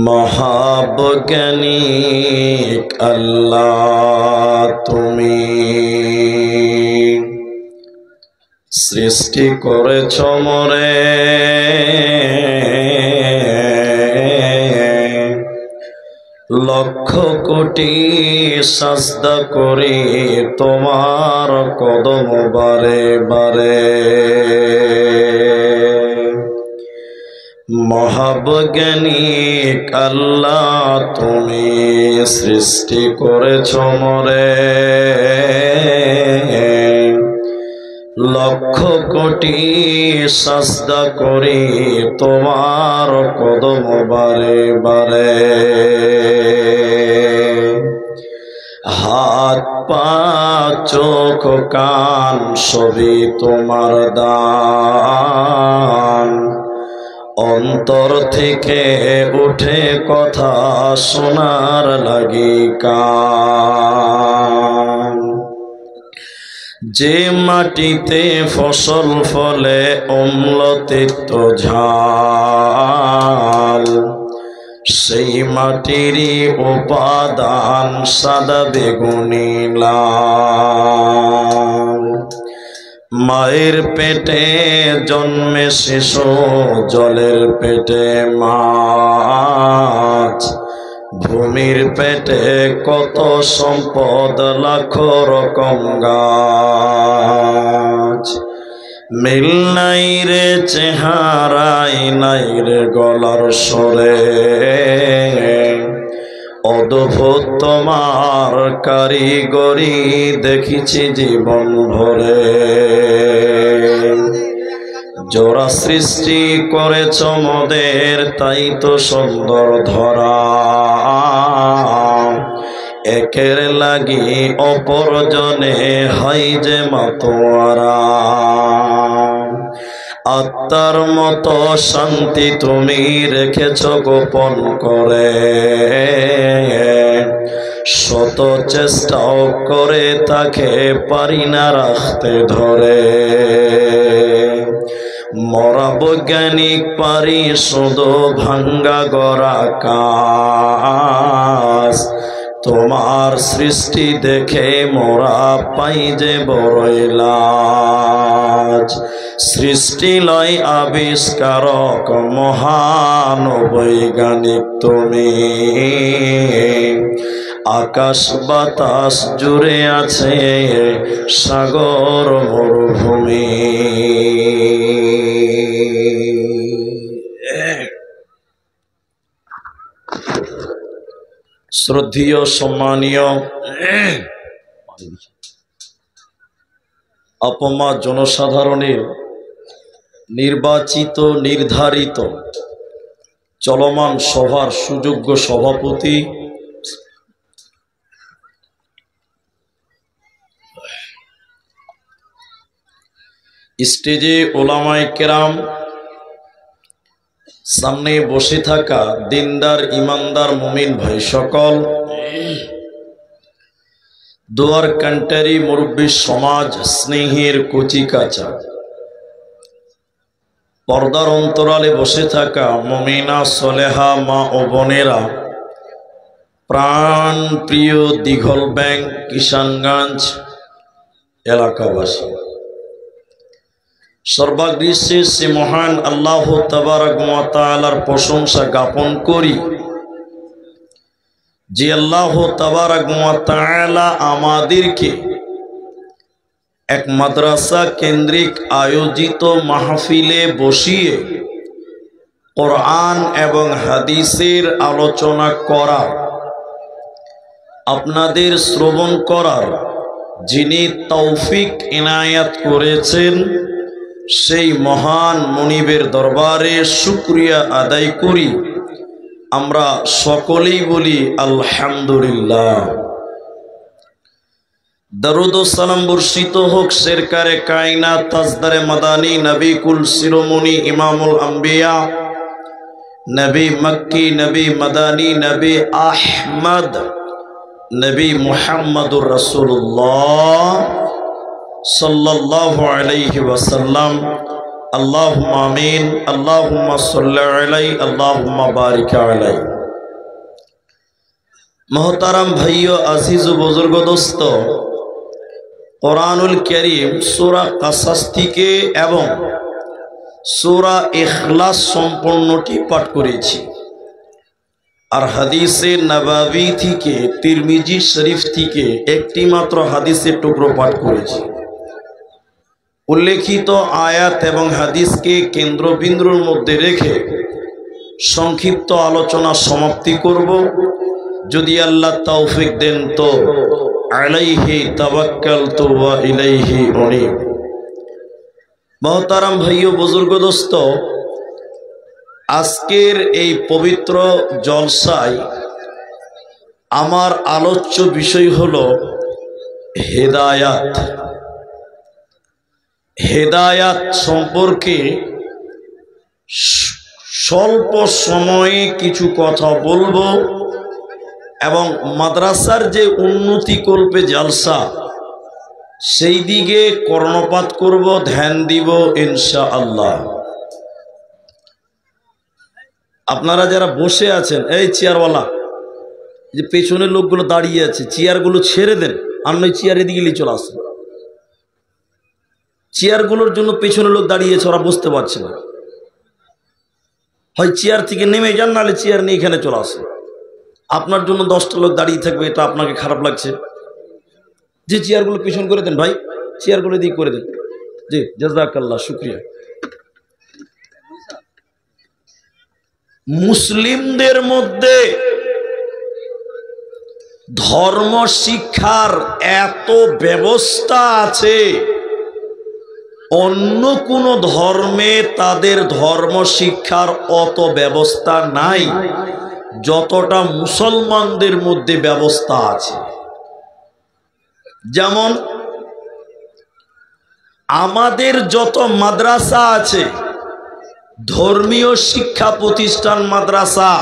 মহাবৈজ্ঞানিক আল্লাহ তুমি সৃষ্টি করেছ মোরে লক্ষ কোটি সাজদা করি তোমার কদম বারে বারে। মহাবৈজ্ঞানিক আল্লাহ তুমি সৃষ্টি করেছ মোরে লক্ষ কোটি সাজদা করি তোমার কদম বারে বারে। হাত পা চোখ কান সবই তোমার দান, অন্তর থেকে উঠে কথা শোনার লাগি কান। যে মাটিতে ফসল ফলে অম্ল তিক্ত ঝাল, সেই মাটিরই উপাদান সাদা বেগুনি লাল। মায়ের পেটে জন্মে শিশু, জলের পেটে মাছ, ভূমির পেটে কত সম্পদ লাখ রকম গাছ। মিল নাই রে চেহারাই নাই রে গলার স্বরে, অদ্ভুত তোমার কারিগরি দেখিছি জীবন ভরে। জোড়া সৃষ্টি করেছ মোদের তাই তো সুন্দর ধরা, একের লাগি অপরজনে হয় যে মাতোয়ারা। আত্মার মতো শান্তি তুমি রেখেছ গোপন করে, শত চেষ্টাও করে তাকে পারি না রাখতে ধরে। মরা বৈজ্ঞানিক পারি শুধু ভাঙ্গা গড়া কাজ, তোমার সৃষ্টি দেখে মোরা পাই যে বড়ই লাজ। সৃষ্টি লয় আবিষ্কারক মহান বৈজ্ঞানিক তুমি, আকাশ বাতাস জুড়ে আছে সাগর মরুভূমি। শ্রদ্ধেয় সম্মানীয় আপমা জনসাধারণের নির্বাচিত নির্ধারিত চলমান সভার সুযোগ্য সভাপতি, স্টেজে ওলামায়ে কেরাম, সামনে বসে থাকা দিনদার ইমানদার মুমিন ভাই সকল, দোয়ার কান্টারি মুরব্বী সমাজ, স্নেহের কচি কাঁচা, পর্দার অন্তরালে বসে থাকা মুমিনা সলেহা মা ও বোনেরা, প্রাণ প্রিয় দিঘল ব্যাংক কিষানগঞ্জ এলাকাবাসী, সর্বাগ্রে সে মহান আল্লাহ তাবারক ওয়া তাআলার প্রশংসা জ্ঞাপন করি যে আল্লাহ তাবারক ওয়া তাআলা আমাদেরকে এক মাদ্রাসা কেন্দ্রিক আয়োজিত মাহফিলে বসিয়ে কোরআন এবং হাদিসের আলোচনা করার, আপনাদের শ্রবণ করার যিনি তৌফিক ইনায়াত করেছেন, সেই মহান মুনিবের দরবারে শুকরিয়া আদায় করি। আমরা সকলেই বলি আলহামদুলিল্লাহ। দরুদ ও সালাম বর্ষিত হোক সরকারে কায়নাত তাজদারে মাদানী নবী কুল শিরোমণি ইমামুল আম্বিয়া নবী মক্কি নবী মাদানী নবী আহমদ নবী মুহাম্মদুর রাসূলুল্লাহ सल्लल्लाहु अलैहि वसल्लम আল্লাহুম্মা আমিন। আল্লাহুম্মা সাল্লি আলাইহি, আল্লাহুম্মা বারিক আলাইহি। মোহতারাম ভাইও, আজিজ ও বুজুর্গ দোস্ত, কোরআনুল কারীম সূরা কাসাস থেকে এবং সূরা ইখলাস সম্পূর্ণটি পাঠ করেছি, আর হাদিসে নববী থেকে, তিরমিজি শরীফ থেকে একটি মাত্র হাদিসের টুকরো পাঠ করেছি। উল্লেখিত আয়াত এবং হাদিসকে কেন্দ্রবিন্দুর মধ্যে রেখে সংক্ষিপ্ত আলোচনা সমাপ্তি করব, যদি আল্লাহ তৌফিক দেন তো। আলাইহি তাওয়াক্কালতু ওয়া ইলাইহি উনীব। মোহতারাম ভাইও, বুজুর্গ দোস্ত, আজকের এই পবিত্র জলসায় আমার আলোচ্য বিষয় হলো হেদায়াত। হেদায়াত সম্পর্কে স্বল্প সময়ে কিছু কথা বলবো এবং মাদ্রাসার যে উন্নতিকল্পে জলসা সেই দিকে কর্ণপাত করব, ধ্যান দিব ইনশাআল্লাহ। আপনারা যারা বসে আছেন, এই চেয়ারওয়ালা, যে পেছনের লোকগুলো দাঁড়িয়ে আছে, চেয়ারগুলো ছেড়ে দেন, আর নয় চেয়ার এদিকে নিয়ে চলে আসেন। চেয়ারগুলোর জন্য পেছনের লোক দাঁড়িয়েছে, ওরা বুঝতে পারছে না। হয় চেয়ার থেকে নেমে যান, নাহলে চেয়ার নিয়ে এখানে চলে আসেন। আপনার জন্য 10টা লোক দাঁড়িয়ে থাকবে, এটা আপনাকে খারাপ লাগছে? যে চেয়ারগুলো পিছন করে দেন ভাই, চেয়ারগুলো দিক করে দেন। জি, জাযাকাল্লাহ, শুকরিয়া। মুসলিমদের মধ্যে ধর্ম শিক্ষার এত ব্যবস্থা আছে, অন্য কোন ধর্মে তাদের ধর্ম শিক্ষার অত ব্যবস্থা নাই যতটা মুসলমানদের মধ্যে ব্যবস্থা আছে। যেমন আমাদের যত মাদ্রাসা আছে, ধর্মীয় শিক্ষা প্রতিষ্ঠান মাদ্রাসা,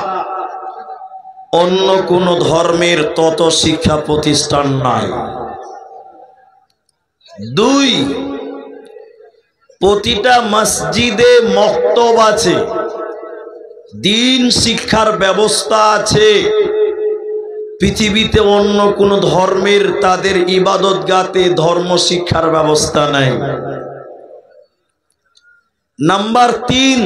অন্য কোন ধর্মের তত শিক্ষা প্রতিষ্ঠান নাই। 2, প্রতিটা মসজিদে মক্তব আছে, দিন শিক্ষার ব্যবস্থা আছে। পৃথিবীতে অন্য কোন ধর্মের তাদের ইবাদতগাতে ধর্ম শিক্ষার ব্যবস্থা নাই। নাম্বার 3,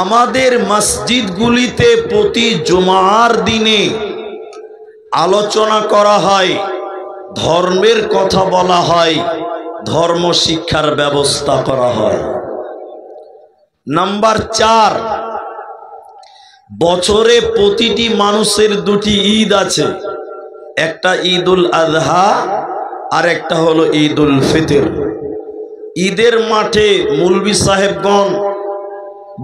আমাদের মসজিদগুলিতে প্রতি জুমার দিনে আলোচনা করা হয়, ধর্মের কথা বলা হয়, ধর্ম শিক্ষার ব্যবস্থা করা হয়। নাম্বার 4, বছরে প্রতিটি মানুষের 2টি ঈদ আছে, একটা ঈদুল আযহা আর একটা হলো ঈদুল ফিতর। ঈদের মাঠে মৌলভী সাহেবগণ,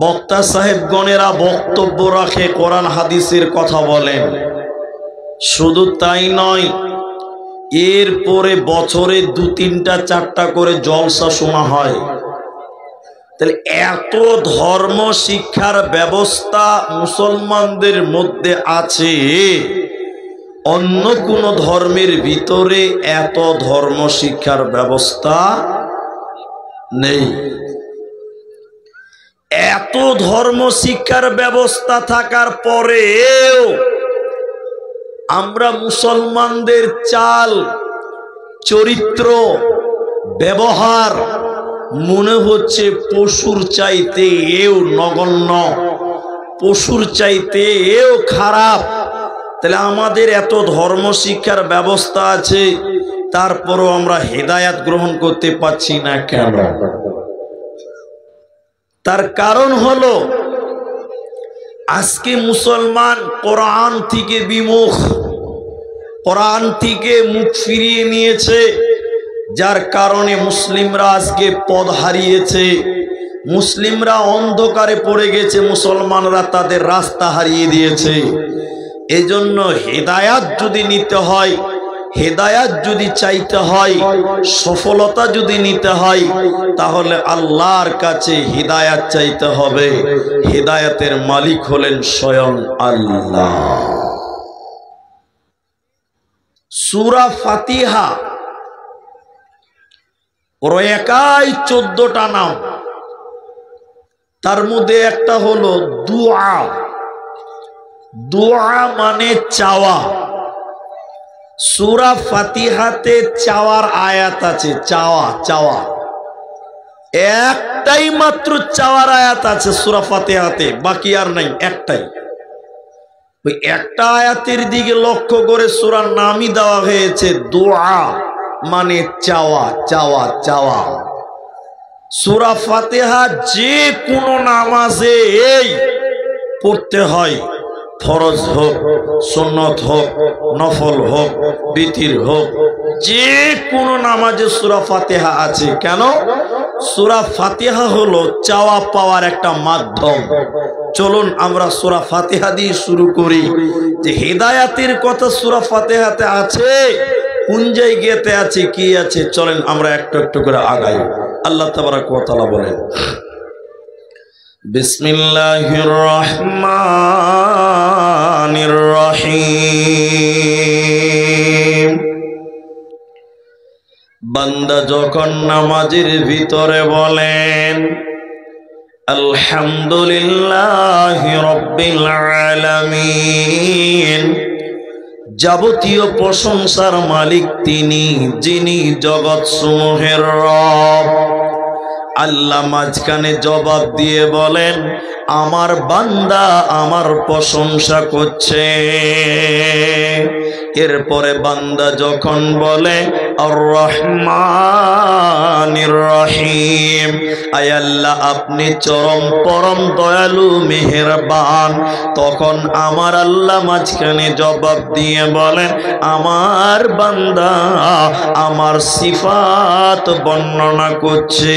বক্তা সাহেবগণেরা বক্তব্য রাখে, কোরআন হাদিসের কথা বলেন। শুধু তাই নয়, এরপরে বছরে 2, 3টা 4টা করে জলসা শোনা হয়। তাহলে এত ধর্ম শিক্ষার ব্যবস্থা মুসলমানদের মধ্যে আছে, অন্য কোন ধর্মের ভিতরে এত ধর্ম শিক্ষার ব্যবস্থা নেই। এত ধর্ম শিক্ষার ব্যবস্থা থাকার পরেও আমরা মুসলমানদের চাল, চরিত্র, ব্যবহার মনে হচ্ছে পশুর চাইতে এও নগণ্য, পশুর চাইতে এও খারাপ। তাহলে আমাদের এত ধর্ম শিক্ষার ব্যবস্থা আছে, তারপরও আমরা হেদায়াত গ্রহণ করতে পারছি না কেন? তার কারণ হলো, আজকে মুসলমান কোরআন থেকে বিমুখ, কোরআন থেকে মুখ ফিরিয়ে নিয়েছে, যার কারণে মুসলিমরা আজকে পথ হারিয়েছে, মুসলিমরা অন্ধকারে পড়ে গেছে, মুসলমানরা তাদের রাস্তা হারিয়ে দিয়েছে। এজন্য হেদায়াত যদি নিতে হয়, হেদায়াত যদি চাইতে হয়, সফলতা যদি নিতে হয়, তাহলে আল্লাহর কাছে হেদায়াত চাইতে হবে। হেদায়াতের মালিক হলেন স্বয়ং আল্লাহ। সূরা ফাতিহা ওর একাই 14টা নাম। তার মধ্যে একটা হলো দুআ। দুআ মানে চাওয়া। সূরা ফাতিহাতে চাওয়ার আয়াত আছে, চাওয়া চাওয়া একটাই মাত্র চাওয়ার আয়াত আছে সূরা ফাতিহাতে, বাকি আর নাই, একটাই। ওই একটা আয়াতের দিকে লক্ষ্য করে সূরার নামই দেওয়া হয়েছে দুআ, মানে চাওয়া চাওয়া চাওয়া। সূরা ফাতিহা যে কোনো নামাজে এই পড়তে হয়, ফরজ হোক, সুন্নত হোক, নফল হোক, বিতির হোক, যে কোনো নামাজে সূরা ফাতিহা আছে। কেন? সূরা ফাতিহা হলো চাওয়া পাওয়ার একটা মাধ্যম। চলুন আমরা সূরা ফাতিহা দিয়ে শুরু করি। যে হিদায়াতের কথা সূরা ফাতিহাতে আছে, কোন জায়গাতে আছে, কি আছে, চলেন আমরা একটু একটু করে আগাই। আল্লাহ তাবারক ওয়া তাআলা বলেন, বিসমিল্লাহির রহমানির রহিম। বান্দা যখন নামাজের ভিতরে বলেন আলহামদুলিল্লাহি রাব্বিল আলামিন, যাবতীয় প্রশংসার মালিক তিনি, যিনি জগৎ সমূহের রব। আল্লাহ মাঝখানে জবাব দিয়ে বলেন, আমার বান্দা আমার প্রশংসা করছে। এরপরে বান্দা যখন বলে আর রহমানির রহিম, আয় আল্লাহ আপনি চরম পরম দয়ালু মেহেরবান, তখন আমার আল্লাহ মাঝখানে জবাব দিয়ে বলেন, আমার বান্দা আমার সিফাত বর্ণনা করছে।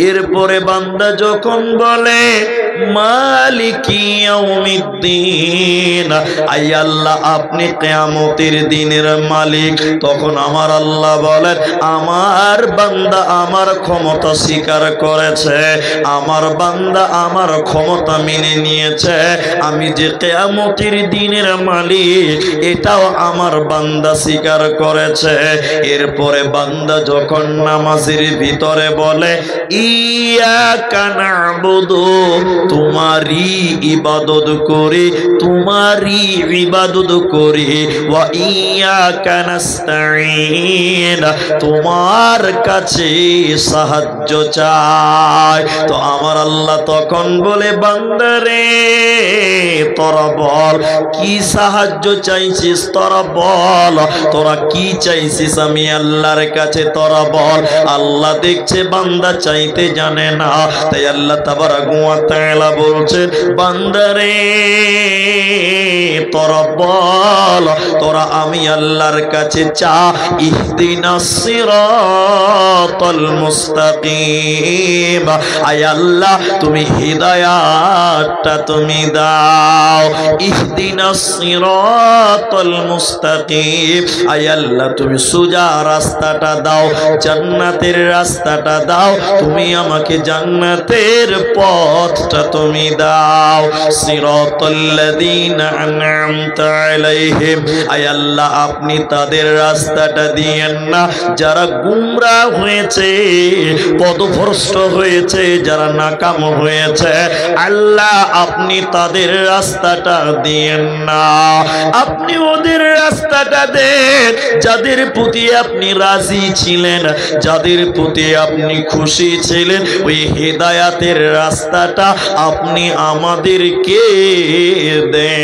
এরপরে বান্দা যখন বলে মালিকি ইয়াউমিদ্দিন, আয় আল্লাহ আপনি কিয়ামতের দিনের মালিক, তখন আমার আল্লাহ বলেন, আমার বান্দা আমার ক্ষমতা স্বীকার করেছে, আমার বান্দা আমার ক্ষমতা মেনে নিয়েছে, আমি যে কিয়ামতের দিনের মালিক এটাও আমার বান্দা স্বীকার করেছে। এরপরে বান্দা যখন নামাজের ভিতরে বলে ইয়াকা না'বুদু, তোমারই ইবাদত করি, তোমারই ইবাদত করি, ওয়া ইয়াকা নাস্তাঈন, তোমার কাছে সাহায্য চাই। তো আমার আল্লাহ তখন বলে, বান্দারে তোরা বল কি সাহায্য চাইছিস, তোরা বল তোরা কি চাইছিস আমি আল্লাহর কাছে, তোরা বল। আল্লাহ দেখছে বান্দা চাইতে জানে না, তাই আল্লাহ তাবারক ওয়া তাআলা বলছেন, বান্দারে তোরা বল, তোরা আমি আল্লাহর কাছে চা। ইহদিনাস সিরাতাল মুস্তাকিম, আয় আল্লাহ তুমি হিদায়াতটা তুমি দাও। ইহদিনাস সিরাতাল মুস্তাকিম, আয় আল্লাহ তুমি সোজা রাস্তাটা দাও, জান্নাতের রাস্তাটা দাও, তুমি আমাকে জান্নাতের পথটা তুমি দাও। সিরাতাল্লাযীনা আন'আমতা আলাইহিম, আয় আল্লাহ আপনি তাদের রাস্তাটা দিয়েন না যারা গুমরাহ হয়েছে, পথভ্রষ্ট হয়েছে, যারা নাকাম হয়েছে। আল্লাহ আপনি তাদের রাস্তাটা দিয়েন না, আপনি ওদের রাস্তাটা দেন যাদের প্রতি আপনি রাজি ছিলেন, যাদের প্রতি আপনি খুশি ছিলেন। ওই হিদায়াতের রাস্তাটা আপনি আমাদেরকে দেন।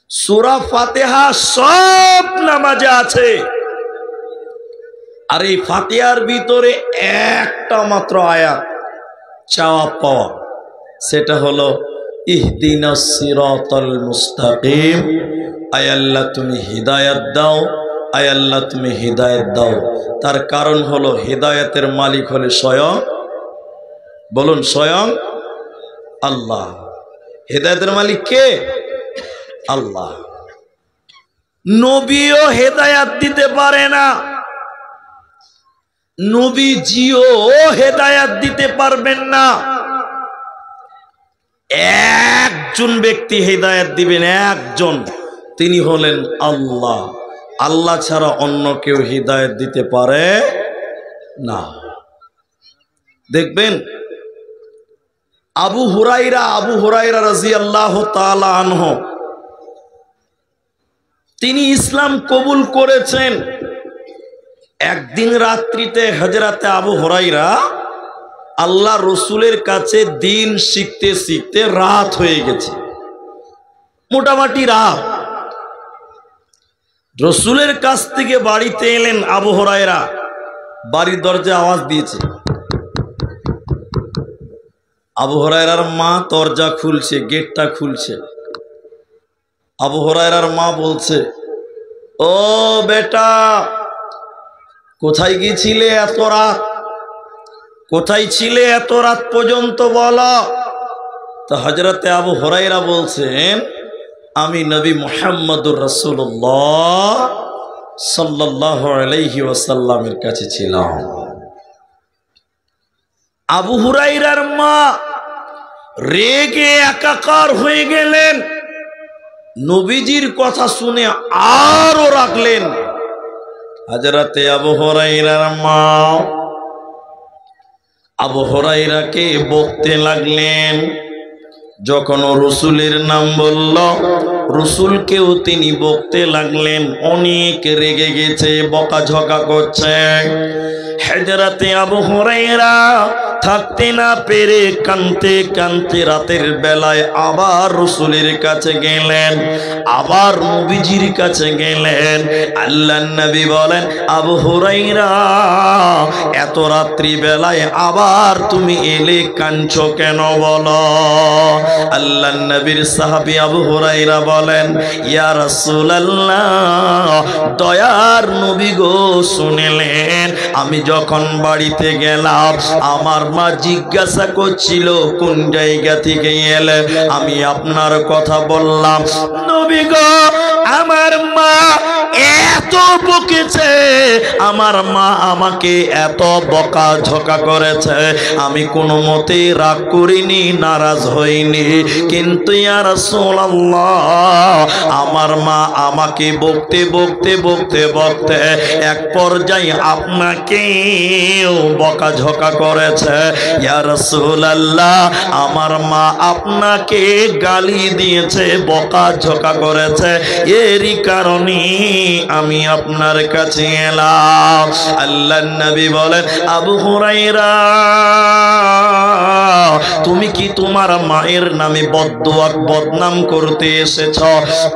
সূরা ফাতিহা সব নামাজে আছে, আর এই ফাতিহার ভিতরে একটা মাত্র আয়াত চাওয়া পাওয়া, সেটা হলো ইহদিনাস সিরাতাল মুস্তাকিম, আয় আল্লাহ তুমি হিদায়াত দাও, আয় আল্লাহ তুমি হিদায়াত দাও। তার কারণ হলো হিদায়াতের মালিক হলে স্বয়ং, বলুন স্বয়ং আল্লাহ। হিদায়াতের মালিক কে? আল্লাহ। নবীও হেদায়াত দিতে পারে না, নবীজিও হেদায়াত দিতে পারবেন না। একজন ব্যক্তি হেদায়াত দিবেন, একজন, তিনি হলেন আল্লাহ। আল্লাহ ছাড়া অন্য কেউ হিদায়াত দিতে পারে না। দেখবেন আবু হুরায়রা রাদিয়াল্লাহু তাআলা আনহু, তিনি ইসলাম কবুল করেছেন। একদিন রাত্রিতে হযরতে আবু হুরায়রা আল্লাহ রসুলের কাছে দিন শিখতে শিখতে রাত হয়ে গেছে, মোটামুটি রাত। রসুলের কাছ থেকে বাড়িতে এলেন আবু হুরায়রা, বাড়ির দরজায় আওয়াজ দিয়েছে। আবু হুরায়রার মা দরজা খুলছে, গেটটা খুলছে। আবু হুরায়রার মা বলছে, ও বেটা, কোথায় গিয়েছিলে এত রাত? কোথায় ছিলে এত রাত পর্যন্ত বলো? তো হযরতে আবু হুরায়রা বলছেন, আমি নবী মুহাম্মদুর রাসূলুল্লাহ সাল্লাল্লাহু আলাইহি ওয়াসাল্লামের কাছে ছিলাম। আবু হুরায়রার মা রেগে একাকার হয়ে গেলেন, নবীজির কথা শুনে আরো রাখলেন। হযরতে আবু হুরায়রার মা আবু হুরায়রাকে বকতে লাগলেন। যখন রসুলের নাম বলল, রসুলকেও তিনি বকতে লাগলেন। অনেক রেগে গেছে, বকাঝকা করছে। হযরতে আবু হুরায়রা থাকতে না পেরে কাঁদতে কাঁদতে রাতের বেলায় আবার রসুলের কাছে গেলেন, আবার নবীজির কাছে গেলেন। আল্লাহর নবী বলেন, আবু হুরায়রা, এত রাত্রি বেলায় আবার তুমি এলে, কাঁদছো কেন বলো? আল্লাহর নবীর সাহাবী আবু হুরায়রা বলেন, ইয়া রাসূলুল্লাহ, দয়ার নবী গো, শুনলেন আমি যখন বাড়িতে গেলাম, আমার মা জিজ্ঞাসা করছিল কোন জায়গা থেকে এলে, আমি আপনার কথা বললাম। নবী গো, আমার মা এত বকেছে, আমার মা আমাকে এত বকা ঝকা করেছে, আমি কোনো মতে রাগ করিনি, নারাজ হইনি, কিন্তু ইয়া রাসূলুল্লাহ, আমার মা আমাকে বকতে বকতে বকতে বকতে এক পর্যায়ে আপনাকে বকা ঝকা করেছে। ইয়া রাসূলুল্লাহ, আমার মা আপনাকে গালি দিয়েছে, বকা ঝকা করেছে, এরই কারণে আমি আপনার কাছে এলাম। আল্লাহর নবী বলেন, আবু হুরায়রা, তুমি কি তোমার মায়ের নামে বদদুয়া বদনাম করতে এসেছ?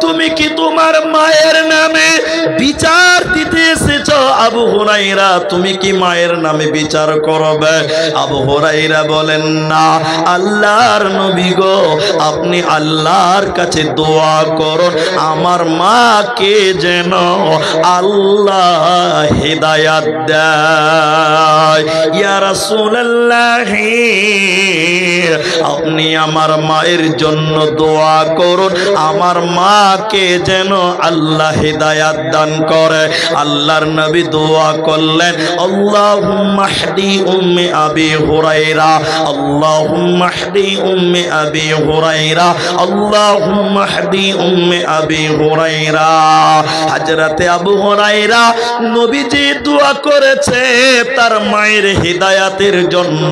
তুমি কি তোমার মায়ের নামে বিচার দিতে এসেছ? আবু হুরায়রা, তুমি কি মায়ের নামে বিচার করবে? আবু হুরায়রা বলেন, না আল্লাহর নবী গো, আপনি আল্লাহর কাছে দোয়া করুন, আমার মাকে যেন আল্লাহ হিদায়াত দেয়। ইয়া রাসূলুল্লাহ, আপনি আমার মায়ের জন্য দোয়া করুন, আমার মাকে যেন আল্লাহ হিদায়াত দান করে। আল্লাহর নবী দোয়া করলেন, আল্লাহুম্মা হদি উম্মে আবি হুরায়রা, আল্লাহুম্মা হদি উম্মে আবি হুরায়রা, আল্লাহুম্মা হদি উম্মে আবি হুরায়রা। হযরতে আবু হুরায়রা নবীজি দোয়া করেছে তার মায়ের হিদায়াতের জন্য।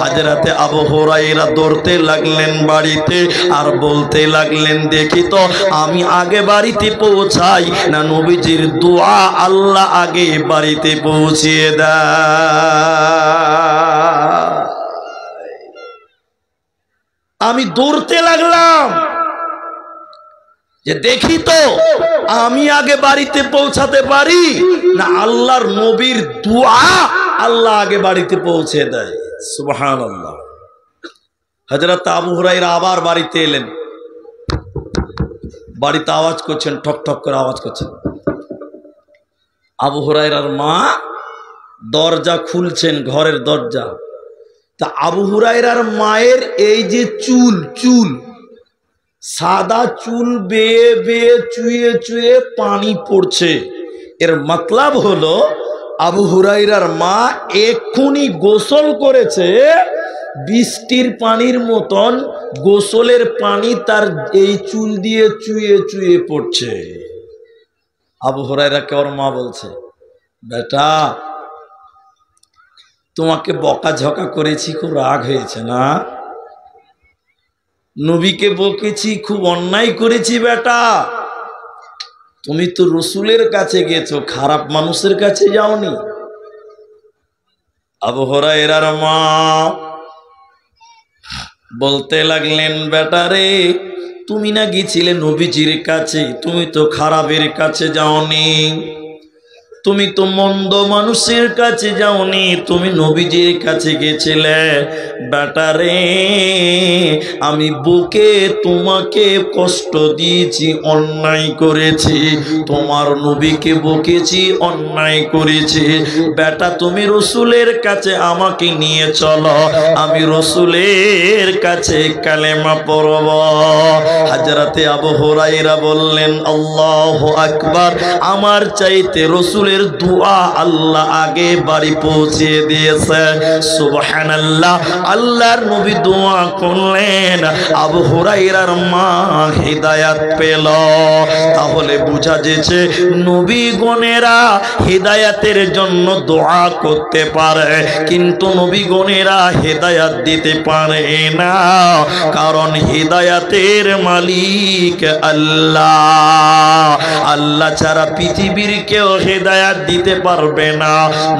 হযরতে আবু হুরায়রা দৌড়তে লাগলেন বাড়িতে, আর বলতে লাগলেন, দেখি তো আমি আগে বাড়িতে পৌঁছাই না নবীজির দোয়া আল্লাহ আগে বাড়িতে পৌঁছিয়ে দেয়। আমি দৌড়তে লাগলাম যে দেখি তো আমি আগে বাড়িতে পৌঁছাতে পারি না আল্লাহর নবীর দোয়া আল্লাহ আগে বাড়িতে পৌঁছে দেয়। সুবহানাল্লাহ। হযরত আবু হুরায়রা আবার বাড়িতে এলেন, বাড়িতে আওয়াজ করছেন, ঠক ঠক করে আওয়াজ করছেন। আবু হুরায়রার মা দরজা খুলছেন, ঘরের দরজা। তা আবু হুরায়রার মায়ের এই যে চুল চুল সাদা চুল বেয়ে বেয়ে চুয়ে চুয়ে পানি পড়ছে, এর মতলব হলো আবু হুরায়রার মা এক্ষুনি গোসল করেছে, বৃষ্টির পানির মতন গোসলের পানি তার এই চুল দিয়ে চুয়ে চুয়ে পড়ছে। আবু হুরায়রাকে ওর মা বলছে, বেটা তোমাকে বকাঝকা করেছি, খুব রাগ হয়েছে না? নবীকে বকেছি, খুব অন্যায় করেছি বেটা। তুমি তো রসুলের কাছে গেছো, খারাপ মানুষের কাছে যাওনি। আবু হুরায়রার মা বলতে লাগলেন, বেটা রে, তুমি না গিয়েছিলে নবীজির কাছে, তুমি তো খারাপের কাছে যাওনি, তুমি তো মন্দ মানুষের কাছে যাওনি, তুমি নবীজির কাছে গেছিলে। বেটা রে, আমি বুকে তোমাকে কষ্ট দিয়েছি, অন্যায় করেছি, তোমার নবীকে বকেছি, অন্যায় করেছি। বেটা তুমি রসুলের কাছে আমাকে নিয়ে চলো, আমি রসুলের কাছে কালেমা পড়ব। হযরতে আবু হুরায়রা বললেন, আল্লাহু আকবার, আমার চাইতে রসুলের দুআ আল্লাহ আগে বাড়ি পৌঁছে দিয়েছে। সুবহানাল্লাহ। আল্লাহর নবী দোয়া করলেন, আবু হুরায়রার মা হিদায়াত পেল। তাহলে বোঝা যাচ্ছে নবীগণেরা হিদায়াতের জন্য দোয়া করতে পারে, কিন্তু নবীগণেরা হিদায়াত দিতে পারে না, কারণ হিদায়াতের মালিক আল্লাহ। আল্লাহ ছাড়া পৃথিবীর কেউ হিদায়াত দিতে পারবে না।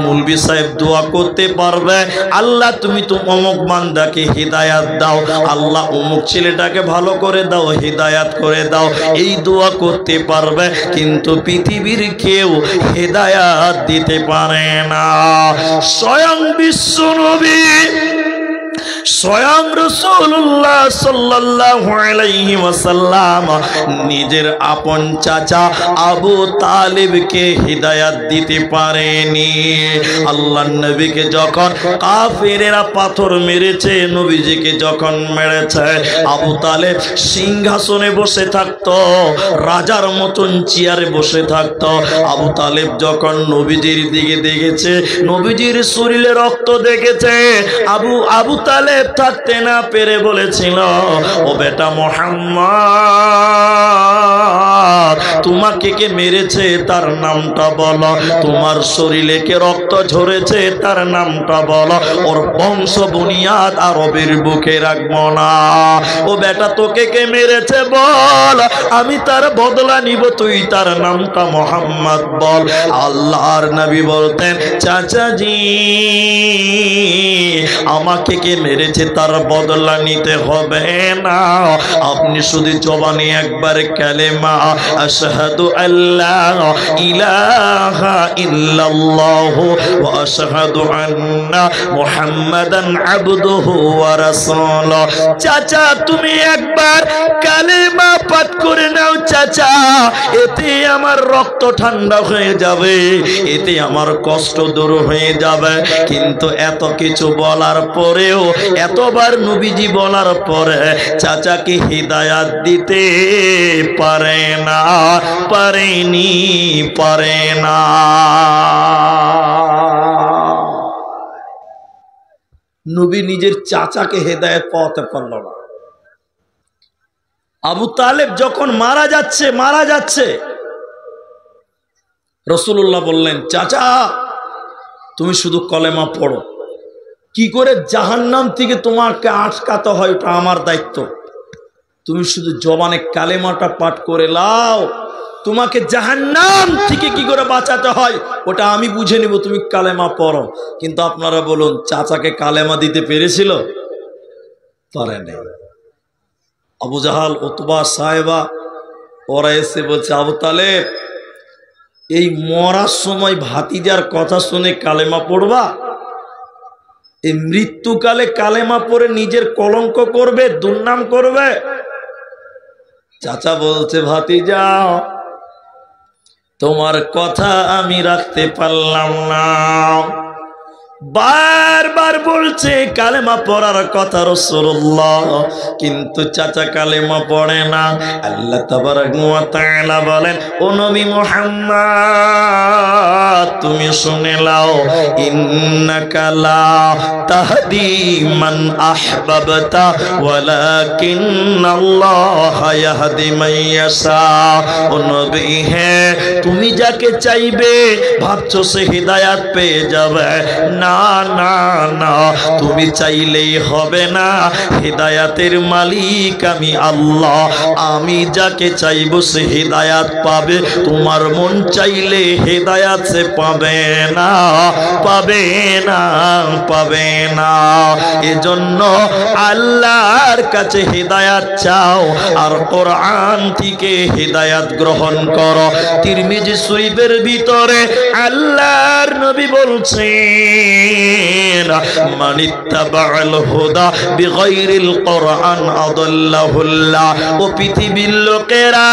মৌলভী সাহেব দোয়া করতে পারবে, আল্লাহ তুমি তো অমুক বান্দাকে হিদায়াত দাও, আল্লাহ অমুক ছেলেটাকে ভালো করে দাও, হিদায়াত করে দাও, এই দোয়া করতে পারবে, কিন্তু পৃথিবীর কেউ হিদায়াত দিতে পারে না। স্বয়ং বিশ্ব নবী, স্বয়ং রাসূলুল্লাহ সাল্লাল্লাহু আলাইহি ওয়াসাল্লাম নিজের আপন চাচা আবু তালিবকে হিদায়াত দিতে পারেনি। আল্লাহর নবীকে যখন কাফেরেরা পাথর মেরেছে, নবীজিকে যখন মেরেছে, আবু তালেব সিংহাসনে বসে থাকতো, রাজার মতন চেয়ারে বসে থাকতো। আবু তালেব যখন নবীজির দিকে দেখেছে, নবীজির শরীরে রক্ত দেখেছে, আবু তালেব থাকতে না পেরে বলেছিল, ও বেটা মুহাম্মদ, তোমাকে কে মেরেছে তার নামটা বলো, তোমার শরীরে কে রক্ত ঝরেছে তার নামটা বলো, ওর বংশ বুনিয়াদ আরবের বুকে রাখবো না। ও বেটা তোকে কে মেরেছে বল, আমি তার বদলা নিব, তুই তার নামটা মুহাম্মদ বল। আল্লাহর নবী বলতেন, চাচাজি আমাকে কে মেরেছে তার বদলা নিতে হবে না, আপনি শুধু জবানে একবার কালেমা আশহাদু আল্লা ইলাহা ইল্লাল্লাহ ওয়া আশহাদু আন্না মুহাম্মাদান আবদুহু ওয়া রাসূলুহু। চাচা তুমি একবার কালেমা পাঠ করে নাও চাচা, এতে আমার রক্ত ঠান্ডা হয়ে যাবে, এতে আমার কষ্ট দূর হয়ে যাবে। কিন্তু এত কিছু বলার পরেও, এতবার নবীজি বলার পরে চাচাকে হিদায়াত দিতে পারে না, পারেনি, পারে না। নবী নিজের চাচাকে হিদায়াত পাওয়াতে পারল না। আবু তালেব যখন মারা যাচ্ছে, রাসূলুল্লাহ বললেন, চাচা তুমি শুধু কলেমা পড়ো, কি করে জাহান্নাম থেকে তোমাকে আটকাতে হয় ওটা আমার দায়িত্ব, তুমি শুধু জবানে কালেমাটা পাঠ করে লাও, তোমাকে জাহান্নাম থেকে কি করে বাঁচাতে হয় ওটা আমি বুঝে নিব, তুমি কালেমা পড়ো। কিন্তু আপনারা বলুন, চাচাকে কালেমা দিতে পেরেছিল? পারে নাই। আবু জাহাল, উতবা, সাহেবা ওরা এসে বলছে, আবু তালেব এই মরার সময় ভাতিজার কথা শুনে কালেমা পড়বা? এই মৃত্যুকালে কালেমা পড়ে নিজের কলঙ্ক করবে, দুর্নাম করবে? চাচা বলছে, ভাতিজা তোমার কথা আমি রাখতে পারলাম না, বারবার বলছে কালেমা পড়ার কথা রাসূলুল্লাহ, কিন্তু চাচা কালেমা পড়ে না। আল্লাহ তাবারাক ওয়া তাআলা বলেন, ও নবী মুহাম্মদ তুমি শুনে নাও, ইন্নাকা লা তাহদি মান আহবাবতা ওয়ালাকিন্নাল্লাহা ইয়াহদি মান ইয়াশা। ও নবী হ্যাঁ, তুমি যাকে চাইবে ভাবছো সে হিদায়াত পেয়ে যাবে, না না না, তুমি চাইলেই হবে না। হিদায়াতের মালিক আমি আল্লাহ, আমি যাকে চাইবো সে হিদায়াত পাবে। তোমার মন চাইলে হিদায়াত সে পাবে না, পাবে না, পাবে না। এজন্য আল্লাহর কাছে হিদায়াত চাও আর কোরআন থেকে হিদায়াত গ্রহণ করো। তিরমিজি শরীফের ভিতরে আল্লাহর নবী বলছেন, মানিত্তাবাআল হুদা বিগাইরিল কোরআন আদাল্লাহুল্লাহ। ও পৃথিবীর লোকেরা,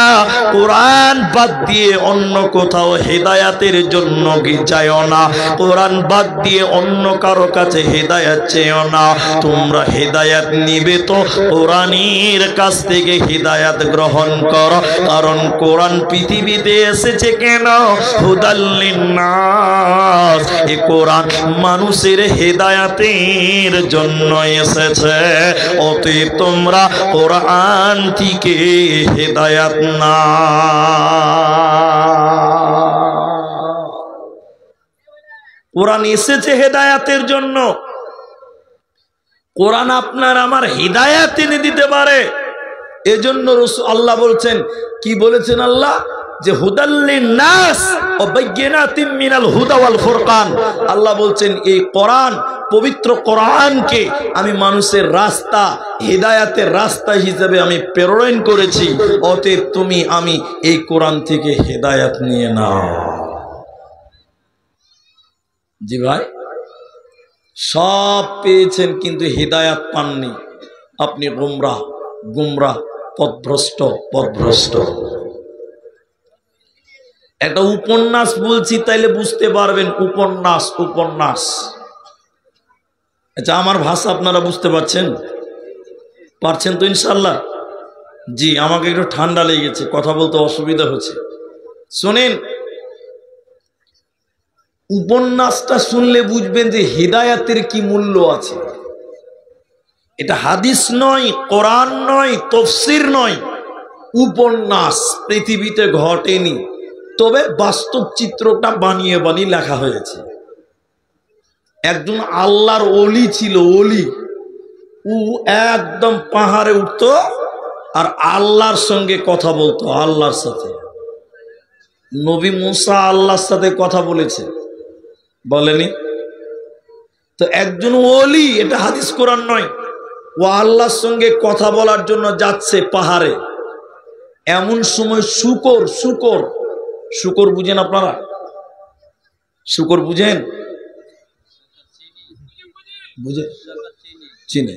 কোরআন বাদ দিয়ে অন্য কোথাও হিদায়াতের জন্য যায়ও না, কোরআন বাদ দিয়ে অন্য কারো কাছে হিদায়াত চেয়েও না। তোমরা হিদায়াত নিবে তো কোরআনের কাছ থেকে হিদায়াত গ্রহণ করো, কারণ কোরআন পৃথিবীতে এসেছে কেন? হুদাল লিন্নাস। এই কোরআন মানুষের হিদায়াতের জন্য এসেছে। অতএব তোমরা কোরআন থেকে হিদায়াত না। কোরআন এসেছে হেদায়াতের জন্য। কোরআন আপনার আমার হিদায়াত এনে দিতে পারে। এজন্য আল্লাহ বলছেন, কি বলেছেন আল্লাহ? যে হুদাল্লিন নাস ও বাইয়িনাতিম মিনাল হুদা ওয়াল ফুরকান। আল্লাহ বলছেন এই কোরআন, পবিত্র কোরআনকে আমি মানুষের রাস্তা, হিদায়াতের রাস্তা হিসেবে আমি প্রেরণ করেছি। অতএব তুমি আমি এই কোরআন থেকে হিদায়াত নিয়ে নাও। জি ভাই, সব পেয়েছেন কিন্তু হিদায়াত পাননি। আপনি গুমরাহ, গুমরাহ, পথভ্রষ্ট, পথভ্রষ্ট। একটা উপন্যাস বলছি, তাইলে বুঝতে পারবেন। উপন্যাস, উপন্যাস। আচ্ছা, আমার ভাষা আপনারা বুঝতে পারছেন? পারছেন তো ইনশাল্লাহ? জি, আমাকে একটু ঠান্ডা লেগেছে, কথা বলতে অসুবিধা হচ্ছে। শোনেন, উপন্যাসটা শুনলে বুঝবেন যে হিদায়াতের কি মূল্য আছে। এটা হাদিস নয়, কোরআন নয়, তাফসীর নয়, উপন্যাস। পৃথিবীতে ঘটেনি, তবে বাস্তব চিত্রটা বানিয়ে বানিয়ে লেখা হয়েছে। একজন আল্লাহর ওলি ছিল, ওলি। ও একদম পাহাড়ে উঠতো আর আল্লাহর সঙ্গে কথা বলতো, আল্লাহর সাথে। নবী মুসা আল্লাহর সাথে কথা বলেছে, বলেনি তো? একজন ওলি, এটা হাদিস কোরআন নয়। ও আল্লাহর সঙ্গে কথা বলার জন্য যাচ্ছে পাহাড়ে। এমন সময় শুকর, শুকর, শুকর বুঝেন আপনারা? শুকর বুঝেন? বুঝে? চিনি,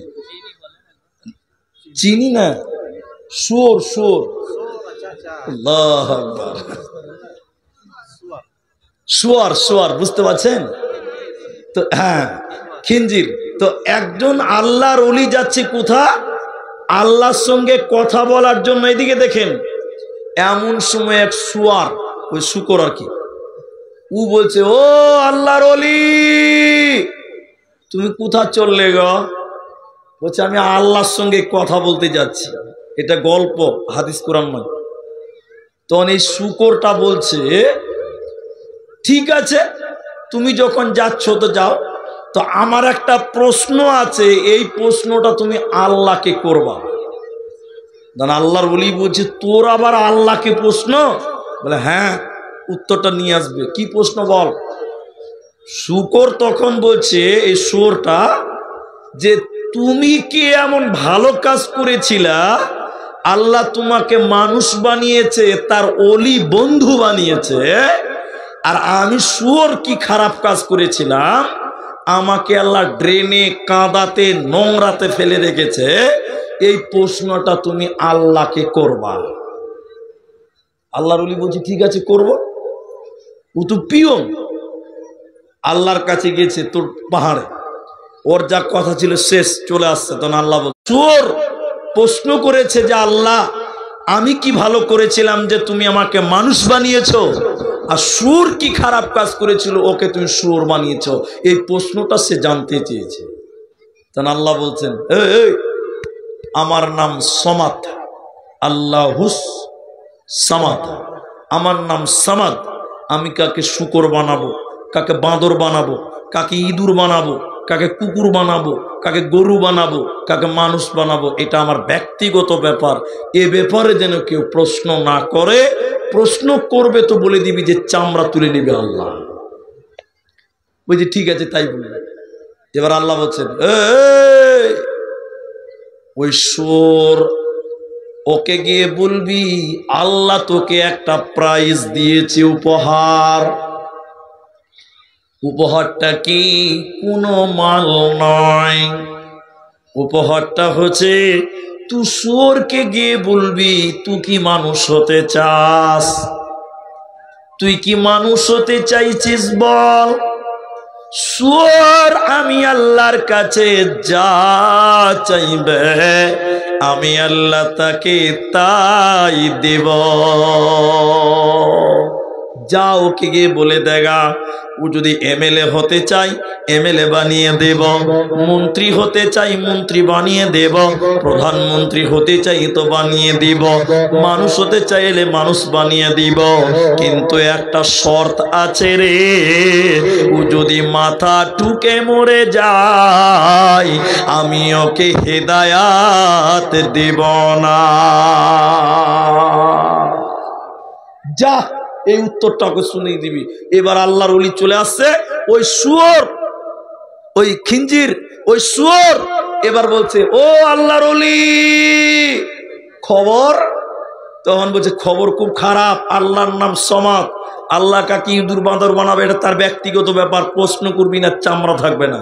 চিনি না, শুয়োর, শুয়োর। আল্লাহু আকবার। শুয়ার, শুয়ার বুঝতে পারছেন তো? হ্যাঁ, খিঞ্জির। তো একজন আল্লাহর ওলি যাচ্ছে কোথা? আল্লাহর সঙ্গে কথা বলার জন্য। এদিকে দেখেন, এমন সময় এক শুয়ার, ওই শুকর আর কি, ও বলছে, ও আল্লাহর ওলি, তুমি কোথা চললে গো? বলছে, আমি আল্লাহর সঙ্গে কথা বলতে যাচ্ছি। এটা গল্প, হাদিস কোরআন নয়। তখন এই শুকরটা বলছে, ঠিক আছে, তুমি যখন যাচ্ছ তো যাও, তো আমার একটা প্রশ্ন আছে, এই প্রশ্নটা তুমি আল্লাহকে করবা। আল্লাহর ওলি বলছে, তোর আবার আল্লাহকে প্রশ্ন? বলে, হ্যাঁ, উত্তরটা নিয়ে আসবে। কি প্রশ্ন বল? শুকর তখন বলছে, এই শুয়োরটা, যে তুমি কি এমন ভালো কাজ করেছিলা, আল্লাহ তোমাকে মানুষ বানিয়েছে, তার ওলি বন্ধু বানিয়েছে, আর আমি শুয়োর কি খারাপ কাজ করেছিলাম, আমাকে আল্লাহ ড্রেনে, কাদাতে, নোংরাতে ফেলে রেখেছে, এই প্রশ্নটা তুমি আল্লাহকে করবা। আল্লাহর ওলি বলছে, ঠিক আছে, করব। ও তো পিয়ন, আল্লাহর কাছে গিয়েছে তোর পাহাড়ে, ওর যা কথা ছিল শেষ, চলে আসছে। তখন আল্লাহ বল, চোর প্রশ্ন করেছে যে আল্লাহ আমি কি ভালো করেছিলাম যে তুমি আমাকে মানুষ বানিয়েছো, আর সুর কি খারাপ কাজ করেছিল ওকে তুমি সুর বানিয়েছো, এই প্রশ্নটা সে জানতে চেয়েছে। তখন আল্লাহ বলছেন, এই আমার নাম সমাদ, আল্লাহুস সামাদ, আমার নাম সামাদ। আমি কাকে শুকর বানাবো, কাকে বাঁদর বানাবো, কাকে ইঁদুর বানাবো, কাকে কুকুর বানাবো, কাকে গরু বানাবো, কাকে মানুষ বানাবো, এটা আমার ব্যক্তিগত ব্যাপার। এ ব্যাপারে যেন কেউ প্রশ্ন না করে, প্রশ্ন করবে তো বলে দিবি যে চামড়া তুলে নিবে আল্লাহ। বুঝি ঠিক আছে তাই বলবে। এবার আল্লাহ বলছেন, ওই সুর ওকে গিয়ে বলবি আল্লাহ তোকে একটা প্রাইজ দিয়েছে, উপহার। উপহারটা কি? কোনো মাল নয়, উপহারটা হচ্ছে তুই সুরকে গিয়ে বলবি তুই কি মানুষ হতে চাস, তুই কি মানুষ হতে চাইছিস বল। সুর আমি আল্লাহর কাছে যা চাইবে আমি আল্লাহ তাকে তাই দেব। যা ওকে গিয়ে বলে দেগা, ও যদি এমএলএ হতে চাই এমএলএ বানিয়ে দেব, মন্ত্রী হতে চাই মন্ত্রী বানিয়ে দেব, প্রধানমন্ত্রী হতে চাই তো বানিয়ে দিব, মানুষ হতে চাইলে মানুষ বানিয়ে দিব। কিন্তু একটা শর্ত আছে রে, ও যদি মাথা টুকে মরে যায় আমি ওকে হেদায়াত দেব না। যা, এই উত্তরটা ওকে শুনিয়ে দিবি। এবার আল্লাহর ওলি চলে আসছে, ওই শুয়োর, ওই খিঞ্জির, ওই শুয়োর এবার বলছে, ও আল্লাহর ওলি খবর। তখন বলছে, খবর খুব খারাপ, আল্লাহর নাম সমাদ, আল্লাহ কাকে ইঁদুর বাঁদর বানাবে এটা তার ব্যক্তিগত ব্যাপার, প্রশ্ন করবি না, চামড়া থাকবে না।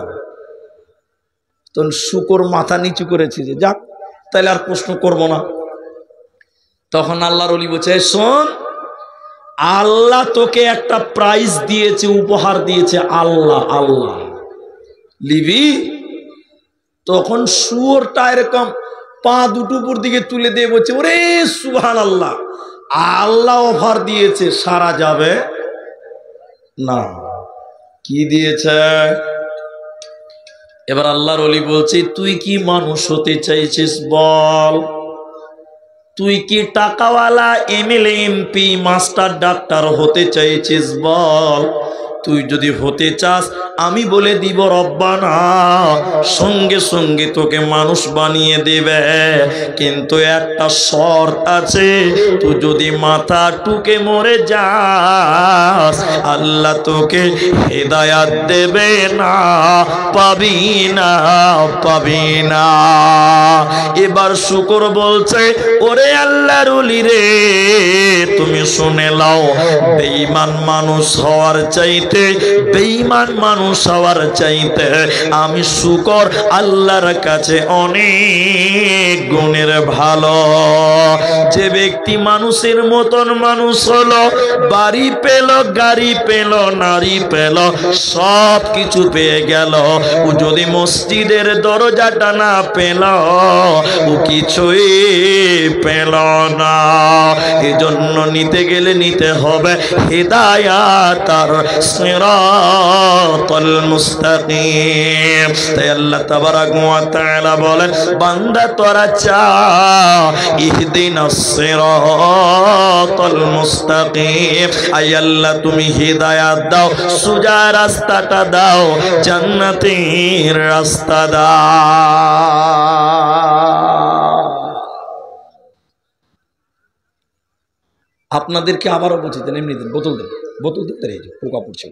তখন শুকর মাথা নিচু করেছে যে যাক তাহলে আর প্রশ্ন করব না। তখন আল্লাহর ওলি বলছে, শোন আল্লাহ তোকে একটা প্রাইজ দিয়েছে, উপহার দিয়েছে, আল্লাহ আল্লাহ লিবি। তখন শুয়োরটা এরকম পা দুটো উপর দিকে তুলে দিয়ে বলছে, ওরে সুবহানাল্লাহ, আল্লাহ অফার দিয়েছে, সারা যাবে না। কি দিয়েছে? এবার আল্লাহর ওলি বলছে, তুই কি মানুষ হতে চাইছিস বল, তুই কি টাকাওয়ালা এমএলএ এমপি মাস্টার ডাক্তার হতে চাইছিস বল। তুই যদি হতে চাস আমি বলে দিব রব্বানা, সঙ্গে সঙ্গে তোকে মানুষ বানিয়ে দেবে, কিন্তু একটা শর্ত আছে, তুই যদি মাথা টুকে মরে যাস আল্লাহ তোকে হেদায়াত দেবে না, পাবি না, পাবি না। এবার শুকর বলছে, ওরে আল্লাহর ওলি রে তুমি শুনে লাও, বেঈমান মানুষ হওয়ার চাইতে, বেঈমান মানুষ হওয়ার চাইতে আমি শুকর আল্লাহর কাছে অনেক গুণের ভালো। যে ব্যক্তি মানুষের মতন মানুষ হলো, বাড়ি পেল, গাড়ি পেল, নারী পেল, সব কিছু পেয়ে গেল, ও যদি মসজিদের দরজাটা না পেল ও কিছুই পেল না। এজন্য নিতে গেলে নিতে হবে হিদায়াত আর সিরাতাল মুস্তাকিম। তাই আল্লাহ তাবারাক ওয়া তাআলা বলেন, বান্দা তোরা চা ইহদিনাস সিরাতাল মুস্তাকিম, আয় আল্লাহ তুমি হিদায়াত দাও, সোজা রাস্তাটা দাও, জান্নাতের রাস্তা দাও। আপনাদেরকে আবারও বলছি, দেন এমনি দেন, বোতল দেন, বোতল দেন, তাই পোকা পড়ছে।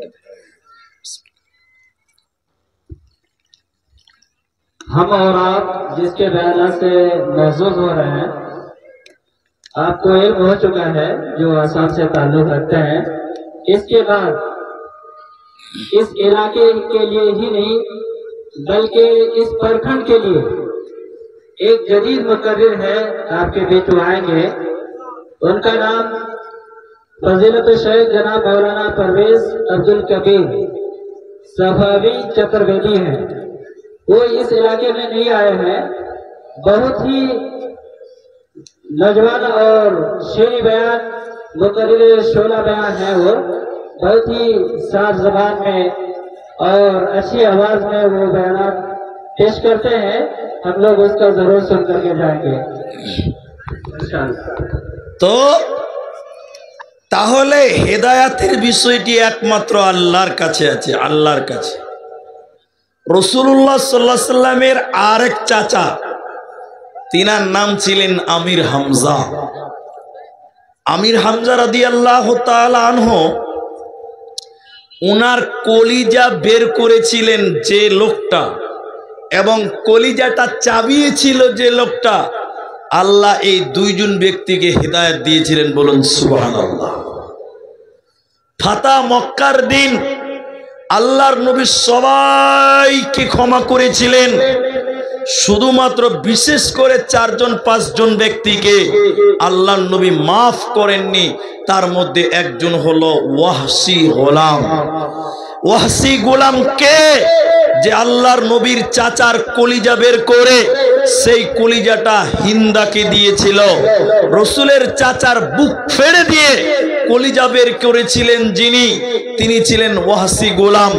हम और आप जिसके बयान से महसूस हो रहे हैं, आपको इल्म हो चुका है जो आसाम से ताल्लुक रखते हैं। इसके बाद इस इलाके के लिए ही नहीं बल्कि इस प्रखंड के लिए एक जदीद मुकर्रिर है, आपके बीच आएंगे। उनका नाम फजीलत शेख जनाब मौलाना परवेज अब्दुल कबीर सफावी चतुर्वेदी हैं, वो इस इलाके में नहीं आए हैं। बहुत ही नौजवान और शेरी बयान मुकर्रिर शोला बयान है। वो बहुत ही साफ ज़बान में और अच्छी आवाज में वो बयान पेश करते हैं। हम लोग उसका जरूर सुन करके जाएंगे। तो তাহলে হেদায়াতের বিষয়টি একমাত্র আল্লাহর কাছে আছে, আল্লাহর কাছে। রাসূলুল্লাহ সাল্লাল্লাহু আলাইহি সাল্লামের আরেক চাচা, তিনার নাম ছিলেন আমির হামজা। আমির হামজা রাদিয়াল্লাহু তাআলা আনহু, উনার কলিজা বের করেছিলেন যে লোকটা এবং কলিজাটা চাবিয়েছিল যে লোকটা, আল্লাহ এই দুইজন ব্যক্তিকে হিদায়াত দিয়েছিলেন। বলুন সুবহানাল্লাহ। ফাতা মক্কার দিন আল্লাহর নবী সবাইকে ক্ষমা করেছিলেন, শুধুমাত্র বিশেষ করে 4 জন 5 জন ব্যক্তিকে আল্লাহর নবী মাফ করেননি। তার মধ্যে একজন হলো ওয়াহশী গোলাম। ওয়াহশী গোলাম কে? যে আল্লাহর নবীর চাচার কলিজা বের করে সেই কলিজাটা হিন্দাকে দিয়েছিল। রসুলের চাচার বুক ফেড়ে দিয়ে কলিজা বের করেছিলেন যিনি, তিনি ছিলেন ওয়াহশী গোলাম।